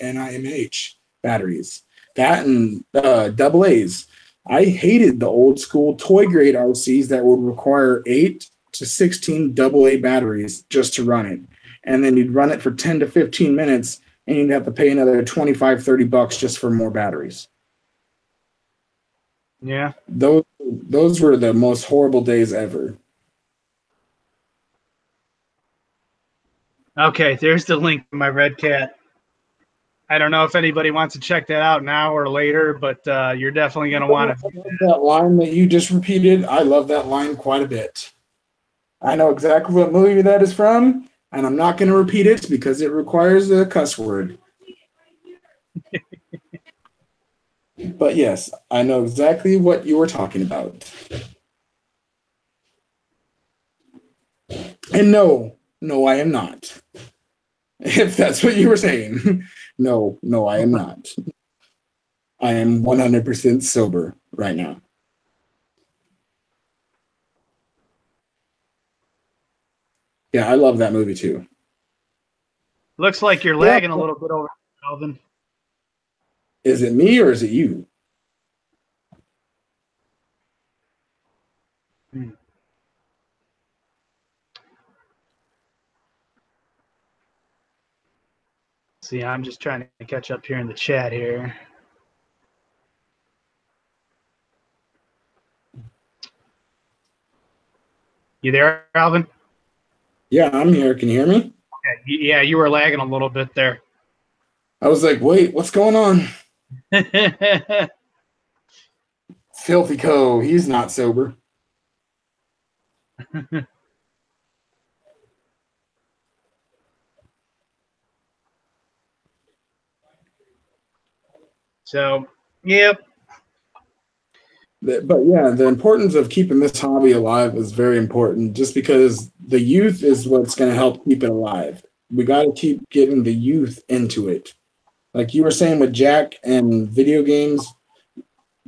NIMH batteries. That and double A's. I hated the old school toy grade RCs that would require 8 to 16 double A batteries just to run it. And then you'd run it for 10 to 15 minutes and you'd have to pay another $25-$30 just for more batteries. Yeah. Those were the most horrible days ever. Okay, there's the link to my Red Cat. I don't know if anybody wants to check that out now or later, but you're definitely going to want to. That line that you just repeated, I love that line quite a bit. I know exactly what movie that is from, and I'm not going to repeat it because it requires a cuss word. But yes, I know exactly what you were talking about. And no, I am not. If that's what you were saying. No, I am not. I am 100% sober right now. Yeah, I love that movie too. Looks like you're lagging a little bit over, Alvin. Is it me or is it you? See, I'm just trying to catch up here in the chat here. You there, Alvin? Yeah, I'm here. Can you hear me? Okay. Yeah, you were lagging a little bit there. I was like, wait, what's going on? Filthy Co. He's not sober. So, yep. But yeah, the importance of keeping this hobby alive is very important just because the youth is what's going to help keep it alive. We got to keep getting the youth into it. Like you were saying with Jack and video games,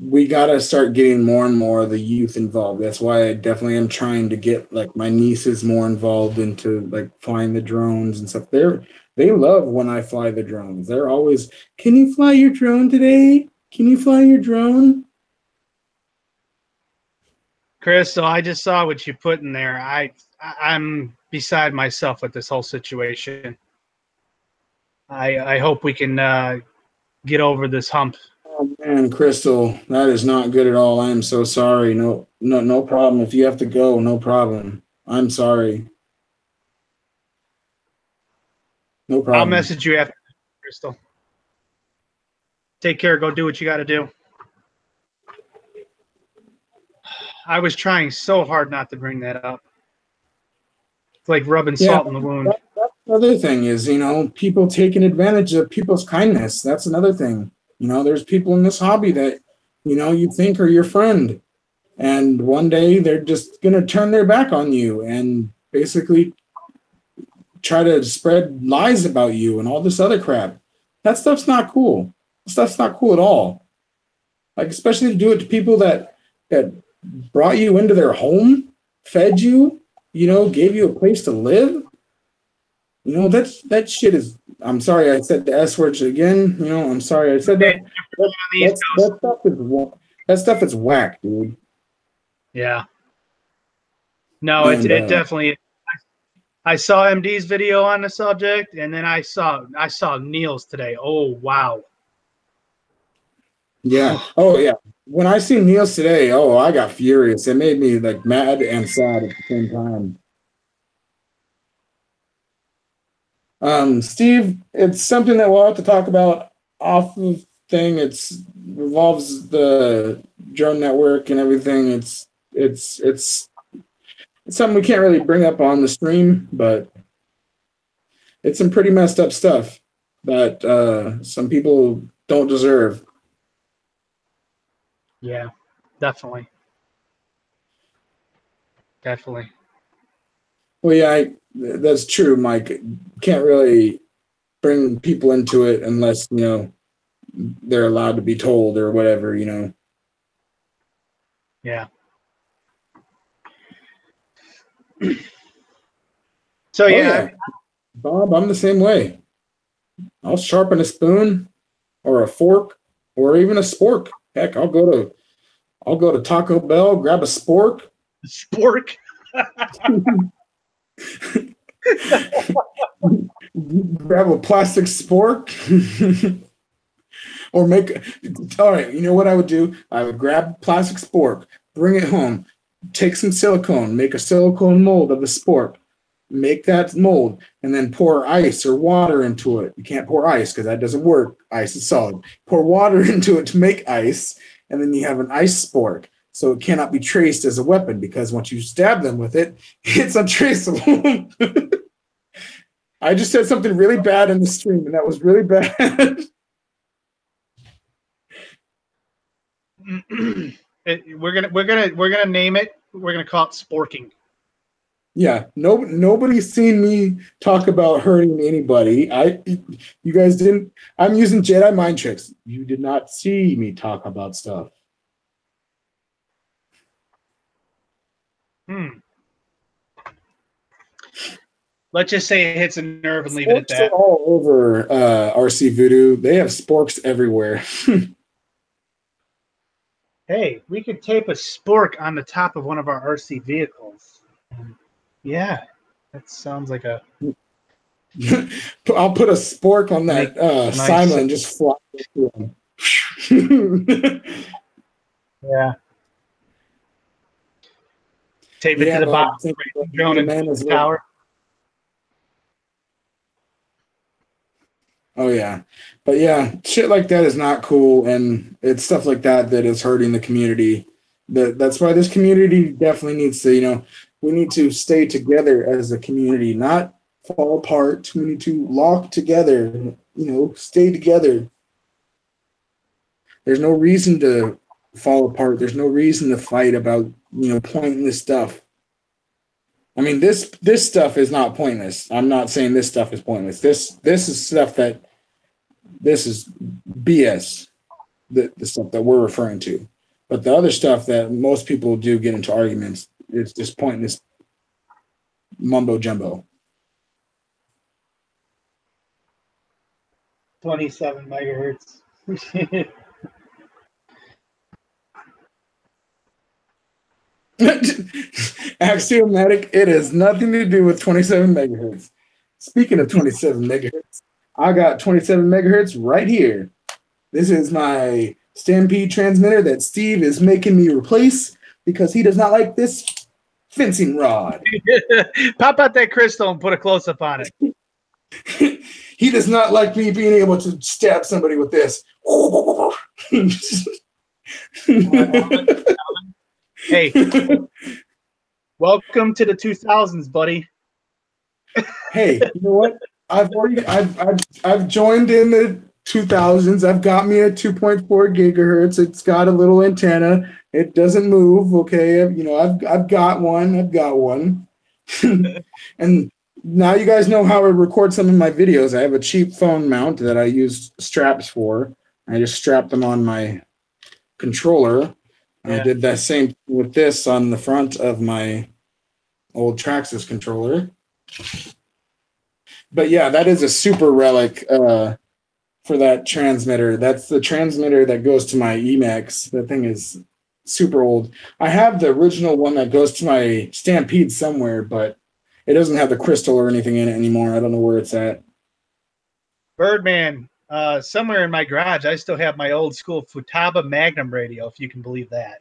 we got to start getting more and more of the youth involved. That's why I definitely am trying to get like my nieces more involved into like flying the drones and stuff. They love when I fly the drones. They're always, can you fly your drone today? Can you fly your drone? Chris, so I just saw what you put in there. I'm beside myself with this whole situation. I hope we can get over this hump. Oh man, Crystal, that is not good at all. I am so sorry. No problem. If you have to go, no problem. I'm sorry. No problem. I'll message you after, Crystal. Take care. Go do what you got to do. I was trying so hard not to bring that up. It's like rubbing salt in the wound. That's another thing is, people taking advantage of people's kindness. That's another thing. There's people in this hobby that, you think are your friend. And one day they're just going to turn their back on you and basically try to spread lies about you and all this other crap. That stuff's not cool. That stuff's not cool at all. Like, especially to do it to people that brought you into their home, fed you, gave you a place to live. That shit is, I'm sorry I said the S word again. I'm sorry I said that. That stuff is whack, dude. Yeah. No, it definitely. I saw MD's video on the subject, and then I saw Neil's today. Oh wow. Yeah. Oh yeah. When I seen Neil's today, I got furious. It made me like mad and sad at the same time. Steve, it's something that we'll have to talk about off of thing. It revolves the drone network and everything. It's something we can't really bring up on the stream, but it's some pretty messed up stuff. that some people don't deserve. Yeah, definitely. Definitely. Well, yeah, that's true, Mike. Can't really bring people into it unless, they're allowed to be told or whatever. Yeah. So Oh, yeah, yeah. Bob, I'm the same way. I'll sharpen a spoon or a fork or even a spork. Heck, I'll go to Taco Bell, grab a spork. spork. Grab a plastic spork. Or all right, you know what I would do? I would grab plastic spork, bring it home, take some silicone, make a silicone mold of the spork, make that mold, and then pour ice or water into it. You can't pour ice because that doesn't work. Ice is solid. Pour water into it to make ice, and then you have an ice spork. So it cannot be traced as a weapon because once you stab them with it, it's untraceable. I just said something really bad in the stream, and that was really bad. We're gonna name it. We're gonna call it sporking. Yeah, nobody's seen me talk about hurting anybody. You guys didn't. I'm using Jedi mind tricks. You did not see me talk about stuff. Let's just say it hits a nerve and leave it at Sporks that. are all over RC Voodoo. They have sporks everywhere. Hey, we could tape a spork on the top of one of our RC vehicles. Yeah, that sounds like a. I'll put a spork on that Simon and just fly through him. Yeah. Tape it to the bottom. Drone in the tower. Oh yeah, but yeah, shit like that is not cool, and it's stuff like that that is hurting the community. That's why this community definitely needs to, we need to stay together as a community, not fall apart. We need to lock together, stay together. There's no reason to fall apart. There's no reason to fight about, pointless stuff. I mean, this stuff is not pointless. I'm not saying this stuff is pointless. This is stuff this is BS, the stuff that we're referring to. But the other stuff that most people do get into arguments is just pointless mumbo jumbo. 27 megahertz. Axiomatic, it has nothing to do with 27 megahertz. Speaking of 27 megahertz, I got 27 megahertz right here. This is my Stampede transmitter that Steve is making me replace because he does not like this fencing rod. Pop out that crystal and put a close-up on it. He does not like me being able to stab somebody with this. Hey, welcome to the 2000s, buddy. Hey, you know what? I've joined in the 2000s. I've got me a 2.4 gigahertz. It's got a little antenna. It doesn't move. Okay, I've got one. And now you guys know how I record some of my videos. I have a cheap phone mount that I use straps for. I just strap them on my controller. Yeah. I did that same thing with this on the front of my old Traxxas controller. But yeah, that is a super relic for that transmitter. That's the transmitter that goes to my Emacs. That thing is super old. I have the original one that goes to my Stampede somewhere, but it doesn't have the crystal or anything in it anymore. I don't know where it's at. Birdman, somewhere in my garage, I still have my old school Futaba Magnum radio, if you can believe that.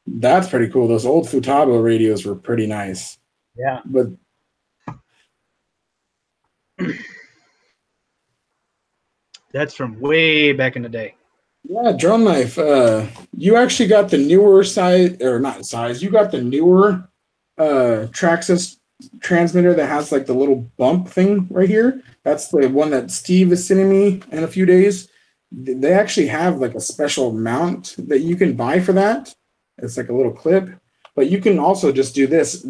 That's pretty cool. Those old Futaba radios were pretty nice. Yeah. But that's from way back in the day. Yeah, Drum Knife. You actually got the newer size, or not size, you got the newer Traxxas transmitter that has like the little bump thing right here. That's the one that Steve is sending me in a few days. They actually have like a special mount that you can buy for that. It's like a little clip, but you can also just do this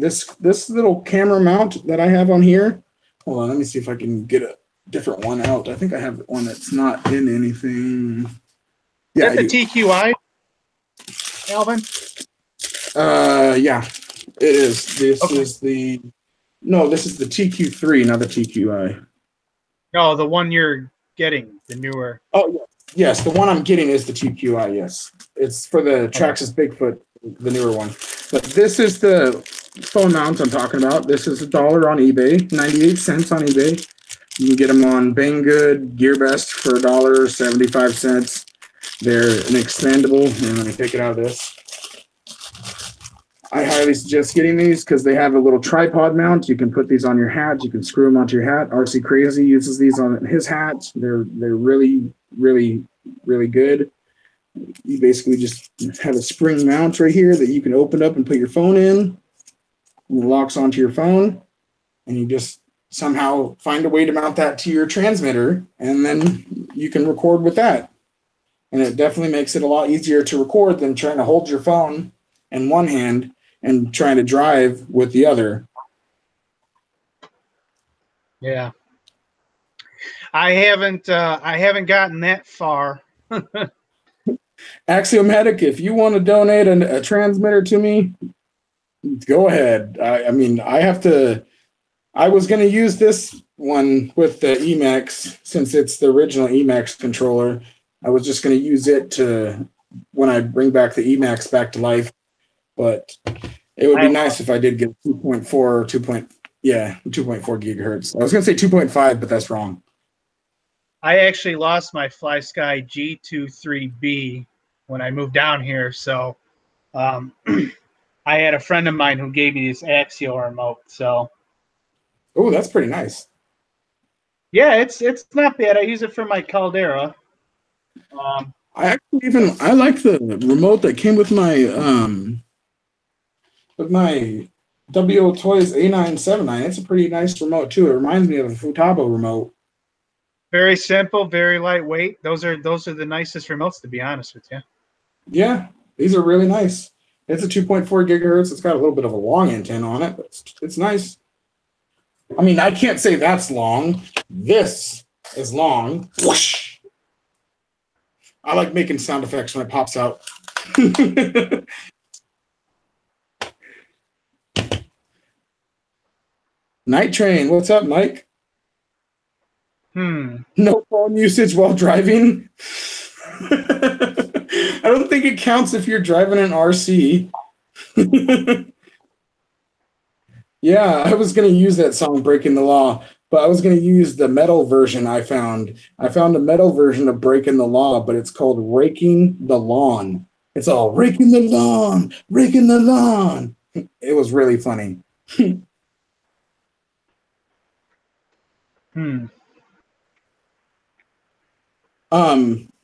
little camera mount that I have on here. Hold on, let me see if I can get a different one out. I think I have one that's not in anything. Yeah, is that the TQI, Alvin? Yeah, it is. This is the this is the TQ3, not the TQI. No, the one you're getting, the newer. Oh, yes, the one I'm getting is the TQI. Yes, it's for the Traxxas Bigfoot, the newer one. But this is the phone mount I'm talking about. This is $1 on eBay, 98 cents on eBay. You can get them on Banggood, GearBest for $1.75. They're an expandable. And let me take it out of this. I highly suggest getting these because they have a little tripod mount. You can put these on your hat. You can screw them onto your hat. RC Crazy uses these on his hat. They're really, really, really good. You basically just have a spring mount right here that you can open up and put your phone in. It locks onto your phone, and you just somehow find a way to mount that to your transmitter, and then you can record with that. And it definitely makes it a lot easier to record than trying to hold your phone in one hand and trying to drive with the other. Yeah. I haven't gotten that far. Axiomatic, if you want to donate a transmitter to me, go ahead. I mean, I was going to use this one with the Emacs since it's the original Emacs controller. I was just going to use it to when I bring back the Emacs back to life. But it would be nice if I did get 2.4 gigahertz. I was going to say 2.5, but that's wrong. I actually lost my FlySky G23B when I moved down here, so I had a friend of mine who gave me this Axial remote. So, oh, that's pretty nice. Yeah, it's not bad. I use it for my Caldera. I like the remote that came with my WO Toys A979. It's a pretty nice remote too. It reminds me of a Futaba remote. Very simple, very lightweight. Those are the nicest remotes, to be honest with you. Yeah, these are really nice. It's a 2.4 gigahertz. It's got a little bit of a long antenna on it, but it's nice. I mean, I can't say that's long. This is long. Whoosh. I like making sound effects when it pops out. Night Train, what's up, Mike? No phone usage while driving. I don't think it counts if you're driving an RC. Yeah, I was going to use that song Breaking the Law, but I was going to use the metal version I found. I found a metal version of Breaking the Law, but it's called Raking the Lawn. It's all raking the lawn, raking the lawn. It was really funny.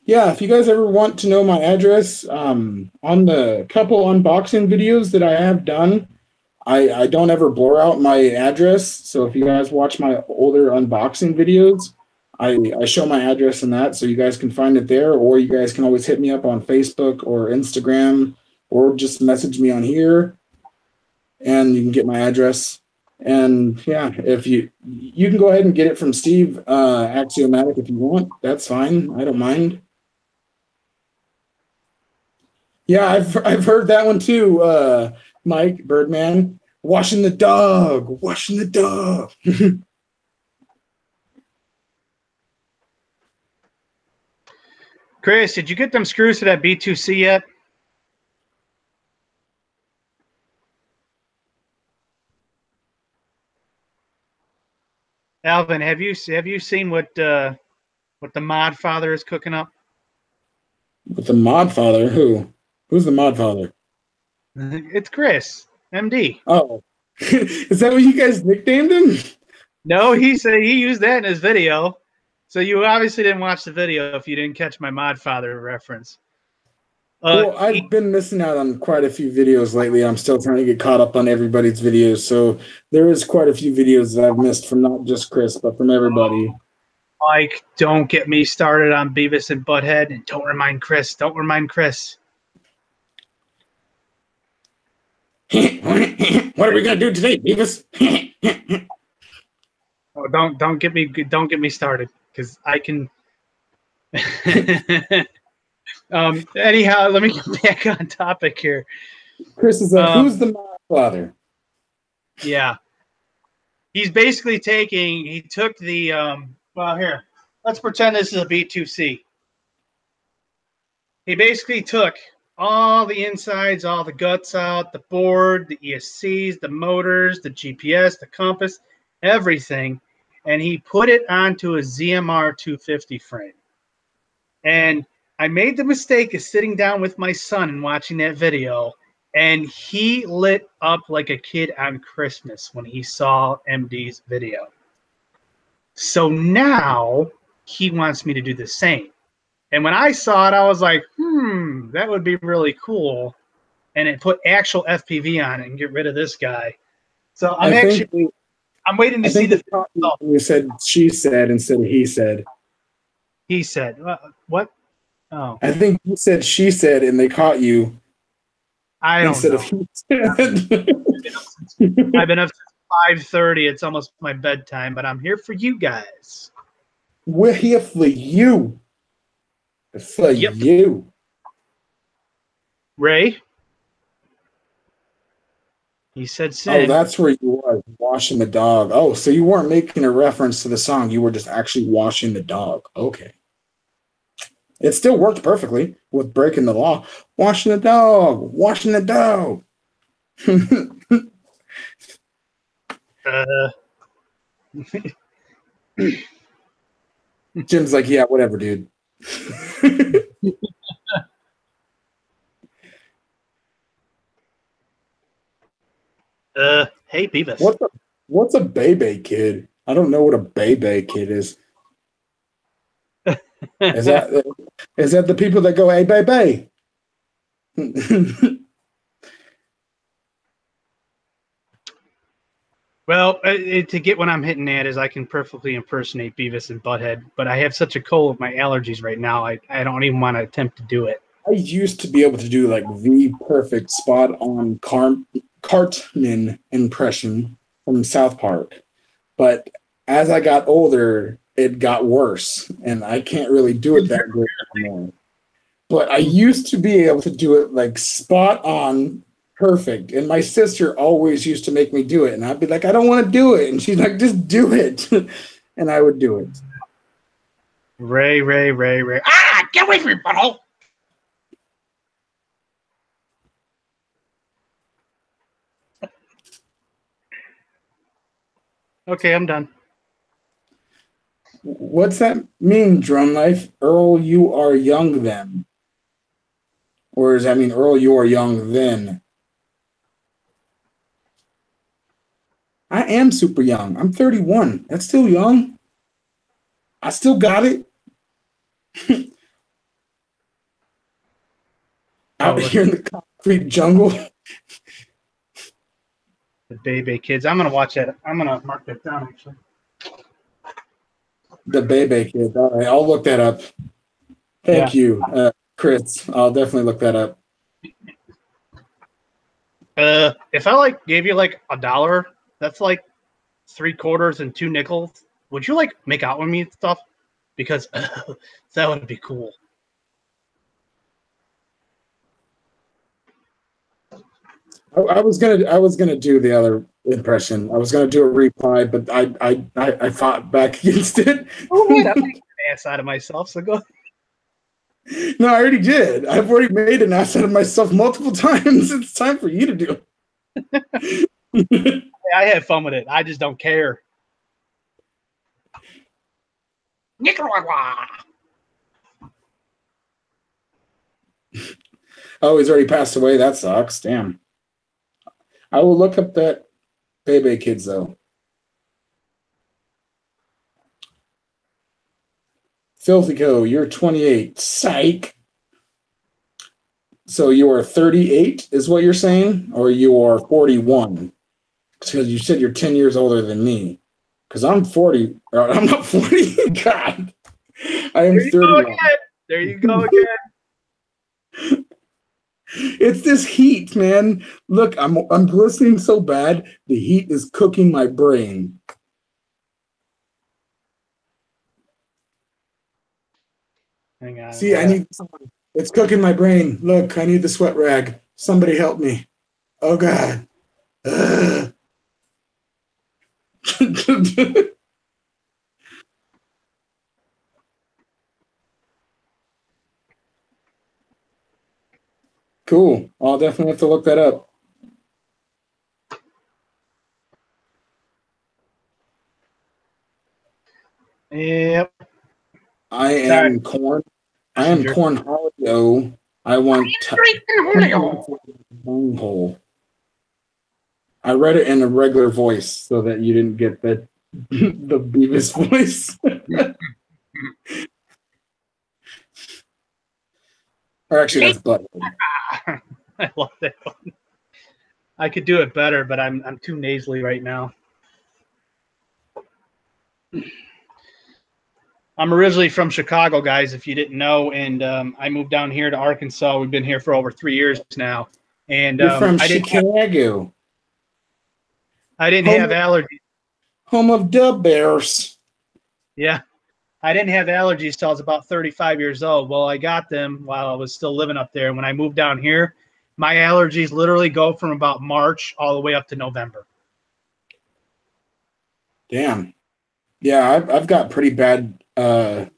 Yeah, if you guys ever want to know my address, on the couple unboxing videos that I have done, I don't ever blur out my address. So if you guys watch my older unboxing videos, I show my address in that, so you guys can find it there, or you guys can always hit me up on Facebook or Instagram, or just message me on here, and you can get my address. And yeah, if you can go ahead and get it from Steve Axiomatic if you want. That's fine. I don't mind. Yeah, I've heard that one too, Mike Birdman. Washing the dog. Washing the dog. Chris, did you get them screws to that B2C yet? Alvin, have you seen what the Mod Father is cooking up? With the Mod Father? Who? Who's the Mod Father? It's Chris, MD. Oh, is that what you guys nicknamed him? No, he said he used that in his video. So you obviously didn't watch the video if you didn't catch my Mod Father reference. Well, I've been missing out on quite a few videos lately. I'm still trying to get caught up on everybody's videos. So there is quite a few videos that I've missed from not just Chris, but from everybody. Mike, don't get me started on Beavis and Butthead. And don't remind Chris. Don't remind Chris. What are we gonna do today, Beavis? Oh, don't get me started, because I can. Anyhow, let me get back on topic here. Chris is like, who's the father? Yeah, he's basically he took the well, here, let's pretend this is a B2C. He basically took all the insides, all the guts out, the board, the ESCs, the motors, the GPS, the compass, everything, and he put it onto a ZMR 250 frame. And I made the mistake of sitting down with my son and watching that video, and he lit up like a kid on Christmas when he saw MD's video. So now he wants me to do the same. And when I saw it, I was like, that would be really cool. And it put actual FPV on it and get rid of this guy. So I'm waiting to see the. You said she said instead of he said. He said, what? Oh. I think you said she said, and they caught you. I don't know. Of he said. I've been up since 5:30. It's almost my bedtime, but I'm here for you guys. We're here for you. For you. Ray? He said Sid. Oh, that's where you were, washing the dog. Oh, so you weren't making a reference to the song. You were just actually washing the dog. Okay. It still worked perfectly with breaking the law. Washing the dog. Washing the dog. Jim's like, yeah, whatever, dude. Hey, Beavis. What's a Bebe kid? I don't know what a Bebe kid is. Is that the people that go, hey, Bebe? Well, to get what I'm hitting at is I can perfectly impersonate Beavis and Butthead, but I have such a cold with my allergies right now, I don't even want to attempt to do it. I used to be able to do like the perfect spot-on Cartman impression from South Park, but as I got older, it got worse, and I can't really do it that great anymore. But I used to be able to do it like spot-on perfect, and my sister always used to make me do it, and I'd be like, I don't want to do it, and she's like, just do it. And I would do it. Ray. Get away from me, butthole! Okay, I'm done. What's that mean, Drum Life? Errl, you are young then. Or does that mean, Errl, you are young then? I am super young. I'm 31. That's still young. I still got it. Out here in the concrete jungle. The Bebe kids. I'm going to watch that. I'm going to mark that down, actually. The Bebe kids. All right, I'll look that up. Thank you, Chris. I'll definitely look that up. If I gave you $1, that's like 3 quarters and 2 nickels. Would you make out with me and stuff? Because that would be cool. I was gonna do the other impression. I was gonna do a reply, but I fought back against it. Oh, wait, I'm making an ass out of myself. So go. No, I already did. I've already made an ass out of myself multiple times. It's time for you to do it. I had fun with it. I just don't care. Oh, he's already passed away. That sucks. Damn. I will look up that Bebe kids though. Filthy Co, you're 28. Psych. So you are 38 is what you're saying? Or you are 41? Because you said you're 10 years older than me. Because I'm 40. I'm not 40. God. I am 31. There you go again. It's this heat, man. Look, I'm glistening so bad. The heat is cooking my brain. Hang on. See, I need someone. It's cooking my brain. Look, I need the sweat rag. Somebody help me. Oh God. Cool. I'll definitely have to look that up. Yep. I am corn. I am corn Julio. I want hole. I read it in a regular voice so that you didn't get the the Beavis voice. Or actually, that's Butthead. I love that one. I could do it better, but I'm too nasally right now. I'm originally from Chicago, guys, if you didn't know, and I moved down here to Arkansas. We've been here for over 3 years now. And you're from Chicago. I didn't have allergies. Home of the Bears. Yeah. I didn't have allergies till I was about 35 years old. Well, I got them while I was still living up there. And when I moved down here, my allergies literally go from about March all the way up to November. Damn. Yeah, I've got pretty bad allergies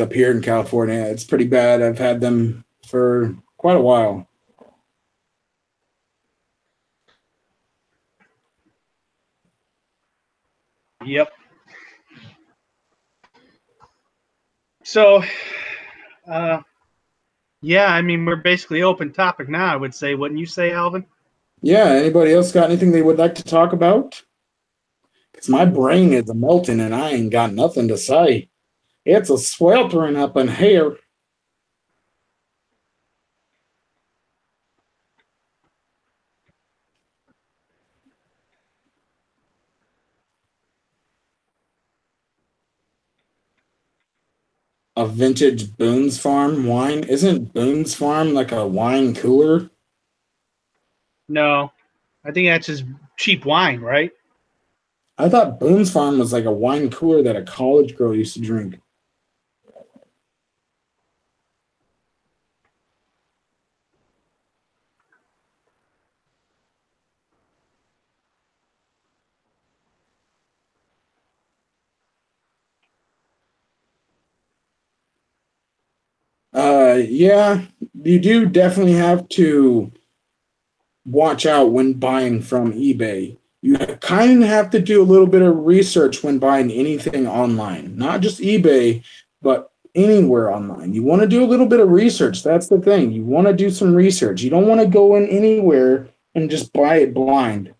up here in California. It's pretty bad. I've had them for quite a while. Yep. So, yeah, I mean, we're basically open topic now, I would say. Wouldn't you say, Alvin? Yeah, anybody else got anything they would like to talk about? Because my brain is melting and I ain't got nothing to say. It's a sweltering up in here. A vintage Boone's Farm wine? Isn't Boone's Farm like a wine cooler? No, I think that's just cheap wine, right? I thought Boone's Farm was like a wine cooler that a college girl used to drink. Yeah, you do definitely have to watch out when buying from eBay. You kind of have to do a little bit of research when buying anything online, not just eBay, but anywhere online. You want to do a little bit of research. That's the thing. You want to do some research. You don't want to go in anywhere and just buy it blind.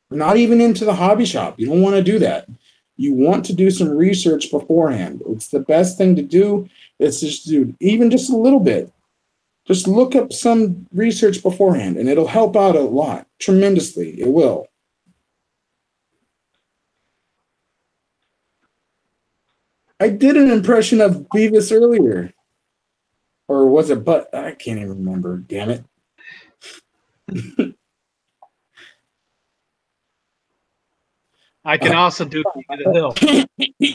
Not even into the hobby shop. You don't want to do that. You want to do some research beforehand. It's the best thing to do. It's just do even just a little bit. Just look up some research beforehand, and it'll help out a lot, tremendously. It will. I did an impression of Beavis earlier. Or was it But? I can't even remember. Damn it. I can also do King of the Hill.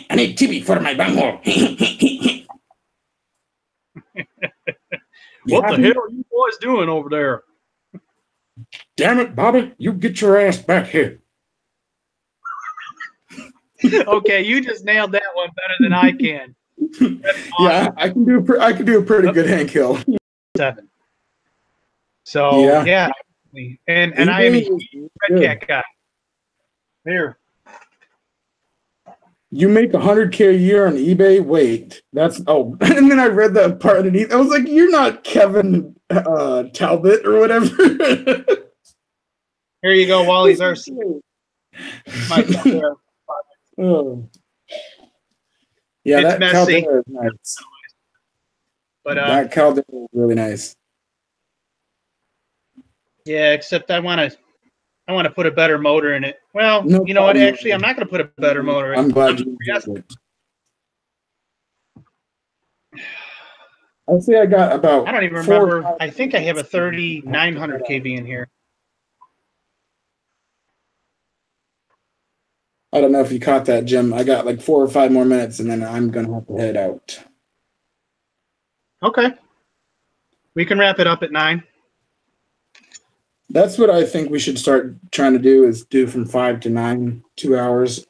I need TV for my bunghole. What the hell are you boys doing over there? Damn it, Bobby. You get your ass back here. Okay, you just nailed that one better than I can. Awesome. Yeah, I can do a pretty good Hank Hill. 7. So yeah. And I am a Red Cat guy. Here. You make $100K a year on eBay. Wait, that's and then I read that part underneath. I was like, "You're not Kevin Talbot or whatever." Here you go, Wally's RC. Oh. Yeah, it's that messy. Is nice. But that Caldera is really nice. Yeah, except I want to put a better motor in it. Well, No you know what? problem. Actually, I'm not going to put a better motor in it. I'm glad you enjoyed it. I'd say I got about. I don't even remember. I think I have a 3900 kV in here. I don't know if you caught that, Jim. I got like 4 or 5 more minutes, and then I'm gonna have to head out. Okay. We can wrap it up at 9. That's what I think we should start trying to do, is do from 5 to 9, 2 hours.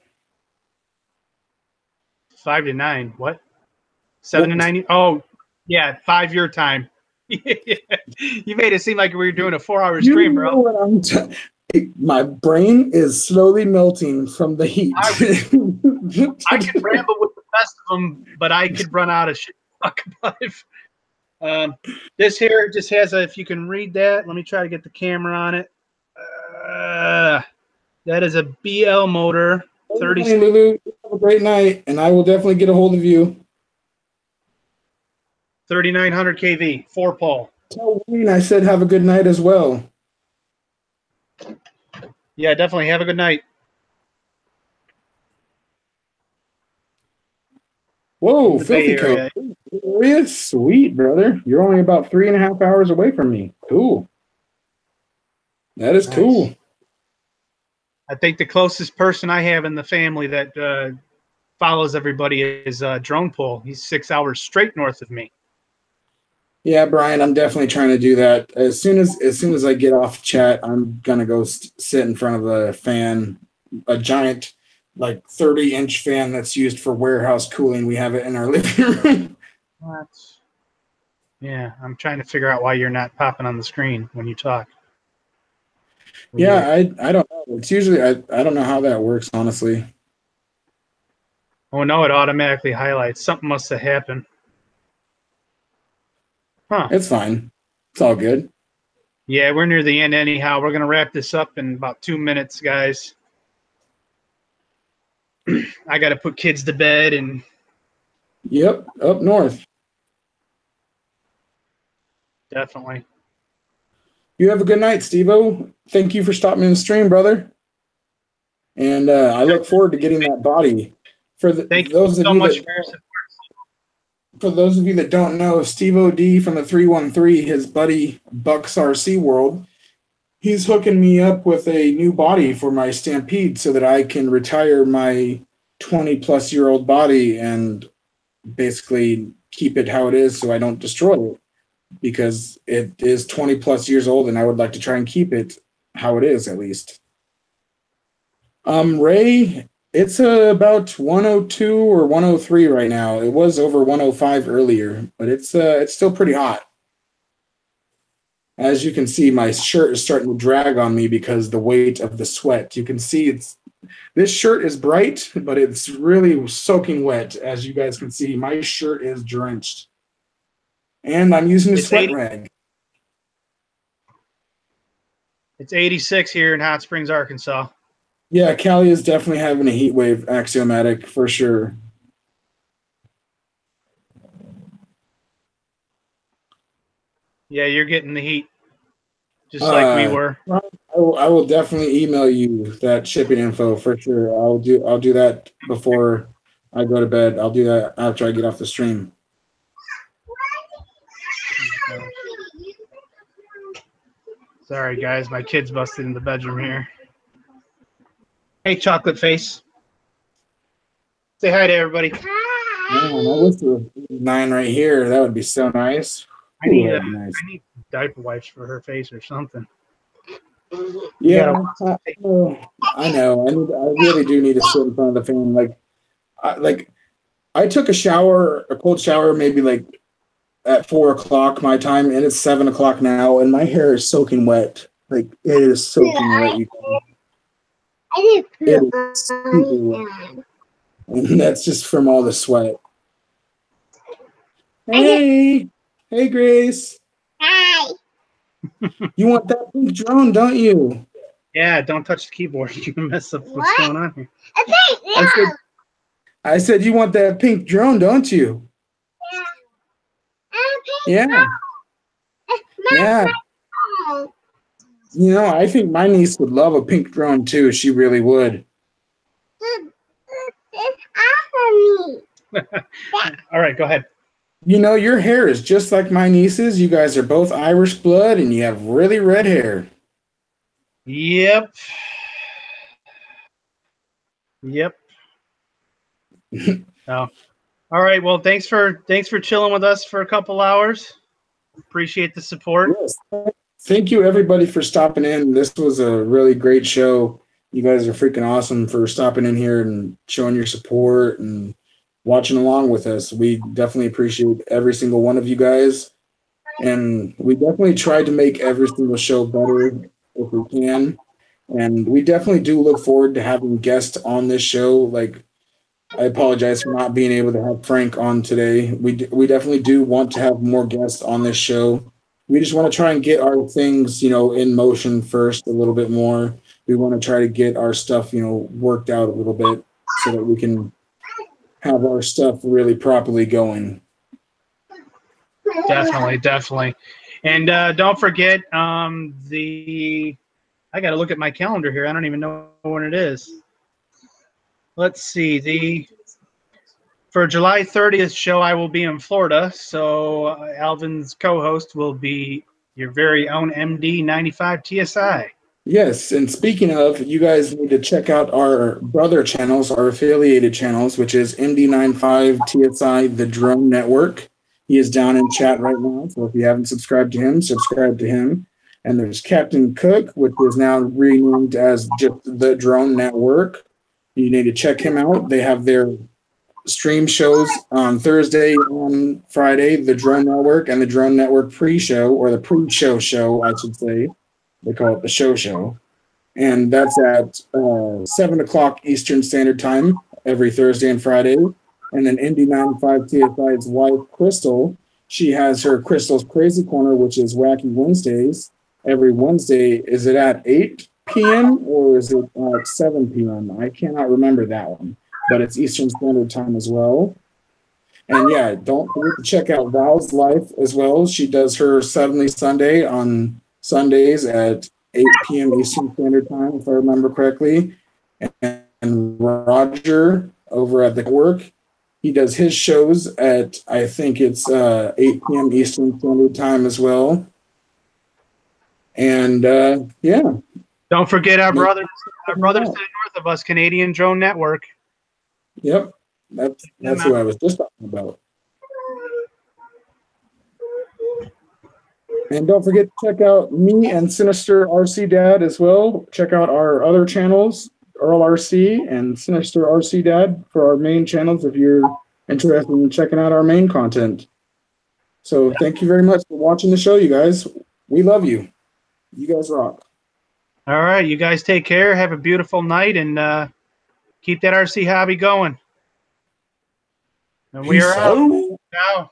5 to 9. What? 7 to 9? Oh, yeah, 5 your time. You made it seem like we were doing a 4-hour stream, bro. My brain is slowly melting from the heat. I could ramble with the best of them, but I could run out of shit to talk about. This here just has a, if you can read that, let me try to get the camera on it. That is a BL motor. 30. Hey, Lulu, have a great night, and I will definitely get a hold of you. 3900 kV, 4-pole. Tell Wayne I said have a good night as well. Yeah, definitely. Have a good night. Whoa, Filthy Coat. Sweet, brother. You're only about 3.5 hours away from me. Cool. That is nice. Cool. I think the closest person I have in the family that follows everybody is Drone Pull. He's 6 hours straight north of me. Yeah, Brian, I'm definitely trying to do that. As soon as I get off chat, I'm gonna go sit in front of a fan, a giant, like 30-inch fan that's used for warehouse cooling. We have it in our living room. What? Yeah, I'm trying to figure out why you're not popping on the screen when you talk. Yeah, I don't know. It's usually I don't know how that works, honestly. Oh no, it automatically highlights. Something must have happened. Huh. It's fine. It's all good. Yeah, we're near the end anyhow. We're going to wrap this up in about 2 minutes, guys. I got to put kids to bed and... Yep, up north. Definitely. You have a good night, Steve-O. Thank you for stopping in the stream, brother. And I look forward to getting that body. Thank you so much for your support. For those of you that don't know, Steve O.D. from the 313, his buddy Bucks RC World, he's hooking me up with a new body for my Stampede so that I can retire my 20-plus-year-old body and basically keep it how it is so I don't destroy it, because it is 20-plus years old and I would like to try and keep it how it is, at least. Ray... It's about 102 or 103 right now. It was over 105 earlier, but it's still pretty hot. As you can see, my shirt is starting to drag on me because the weight of the sweat. You can see this shirt is bright, but it's really soaking wet. As you guys can see, my shirt is drenched. And I'm using a sweat rag. It's 86 here in Hot Springs, Arkansas. Yeah, Cali is definitely having a heat wave, Axiomatic, for sure. Yeah, you're getting the heat, just like we were. I will definitely email you that shipping info for sure. I'll do that before I go to bed. I'll do that after I get off the stream. Sorry, guys, my kid's busted in the bedroom here. Hey, chocolate face. Say hi to everybody. Man, I wish there was 9 right here. That would be so nice. I need diaper wipes for her face or something. Yeah, I know. I really do need to sit in front of the fan. I took a cold shower, maybe like at 4 o'clock my time, and it's 7 o'clock now, and my hair is soaking wet. Like, it is soaking wet. It is super wet. And that's just from all the sweat. Hey, Grace. Hi. You want that pink drone, don't you? Yeah, don't touch the keyboard. You can mess up what's going on here. I said you want that pink drone, don't you? Yeah. Yeah. Yeah. You know, I think my niece would love a pink drone too. She really would. All right, go ahead. You know, your hair is just like my niece's. You guys are both Irish blood and you have really red hair. Yep. Yep. Oh. All right. Well, thanks for chilling with us for a couple hours. Appreciate the support. Yes. Thank you everybody for stopping in. This was a really great show. You guys are freaking awesome for stopping in here and showing your support and watching along with us. We definitely appreciate every single one of you guys. And we definitely try to make every single show better if we can. And we definitely do look forward to having guests on this show. Like, I apologize for not being able to have Frank on today. We definitely do want to have more guests on this show. We just want to try and get our things, you know, in motion first a little bit more. We want to try to get our stuff, you know, worked out a little bit so that we can have our stuff really properly going. Definitely. And don't forget I got to look at my calendar here. I don't even know when it is. Let's see. For July 30th show, I will be in Florida. So Alvin's co-host will be your very own MD95 TSI. Yes, and speaking of, you guys need to check out our brother channels, our affiliated channels, which is MD95 TSI, the Drone Network. He is down in chat right now, so if you haven't subscribed to him, subscribe to him. And there's Captain Cook, which is now renamed as just the Drone Network. You need to check him out. They have their stream shows on Thursday and Friday, the Drone Network and the Drone Network pre-show, or the pre-show show, I should say. They call it the show. And that's at 7 o'clock Eastern Standard Time every Thursday and Friday. And then MD95 TSI's wife, Crystal, she has her Crystal's Crazy Corner, which is Wacky Wednesdays. Every Wednesday, is it at 8 p.m. or is it at 7 p.m.? I cannot remember that one, but it's Eastern Standard Time as well. And yeah, don't forget to check out Val's Life as well. She does her Suddenly Sunday on Sundays at 8 p.m. Eastern Standard Time, if I remember correctly. And Roger over at the work, he does his shows at, I think it's 8 p.m. Eastern Standard Time as well. And yeah. Don't forget our brothers to the north of us, Canadian Drone Network. Yep. That's who I was just talking about. And don't forget to check out me and Sinister RC Dad as well. Check out our other channels, Errl RC and Sinister RC Dad, for our main channels if you're interested in checking out our main content. So thank you very much for watching the show, you guys. We love you. You guys rock. All right. You guys take care. Have a beautiful night and keep that RC hobby going. And we are out. Ciao.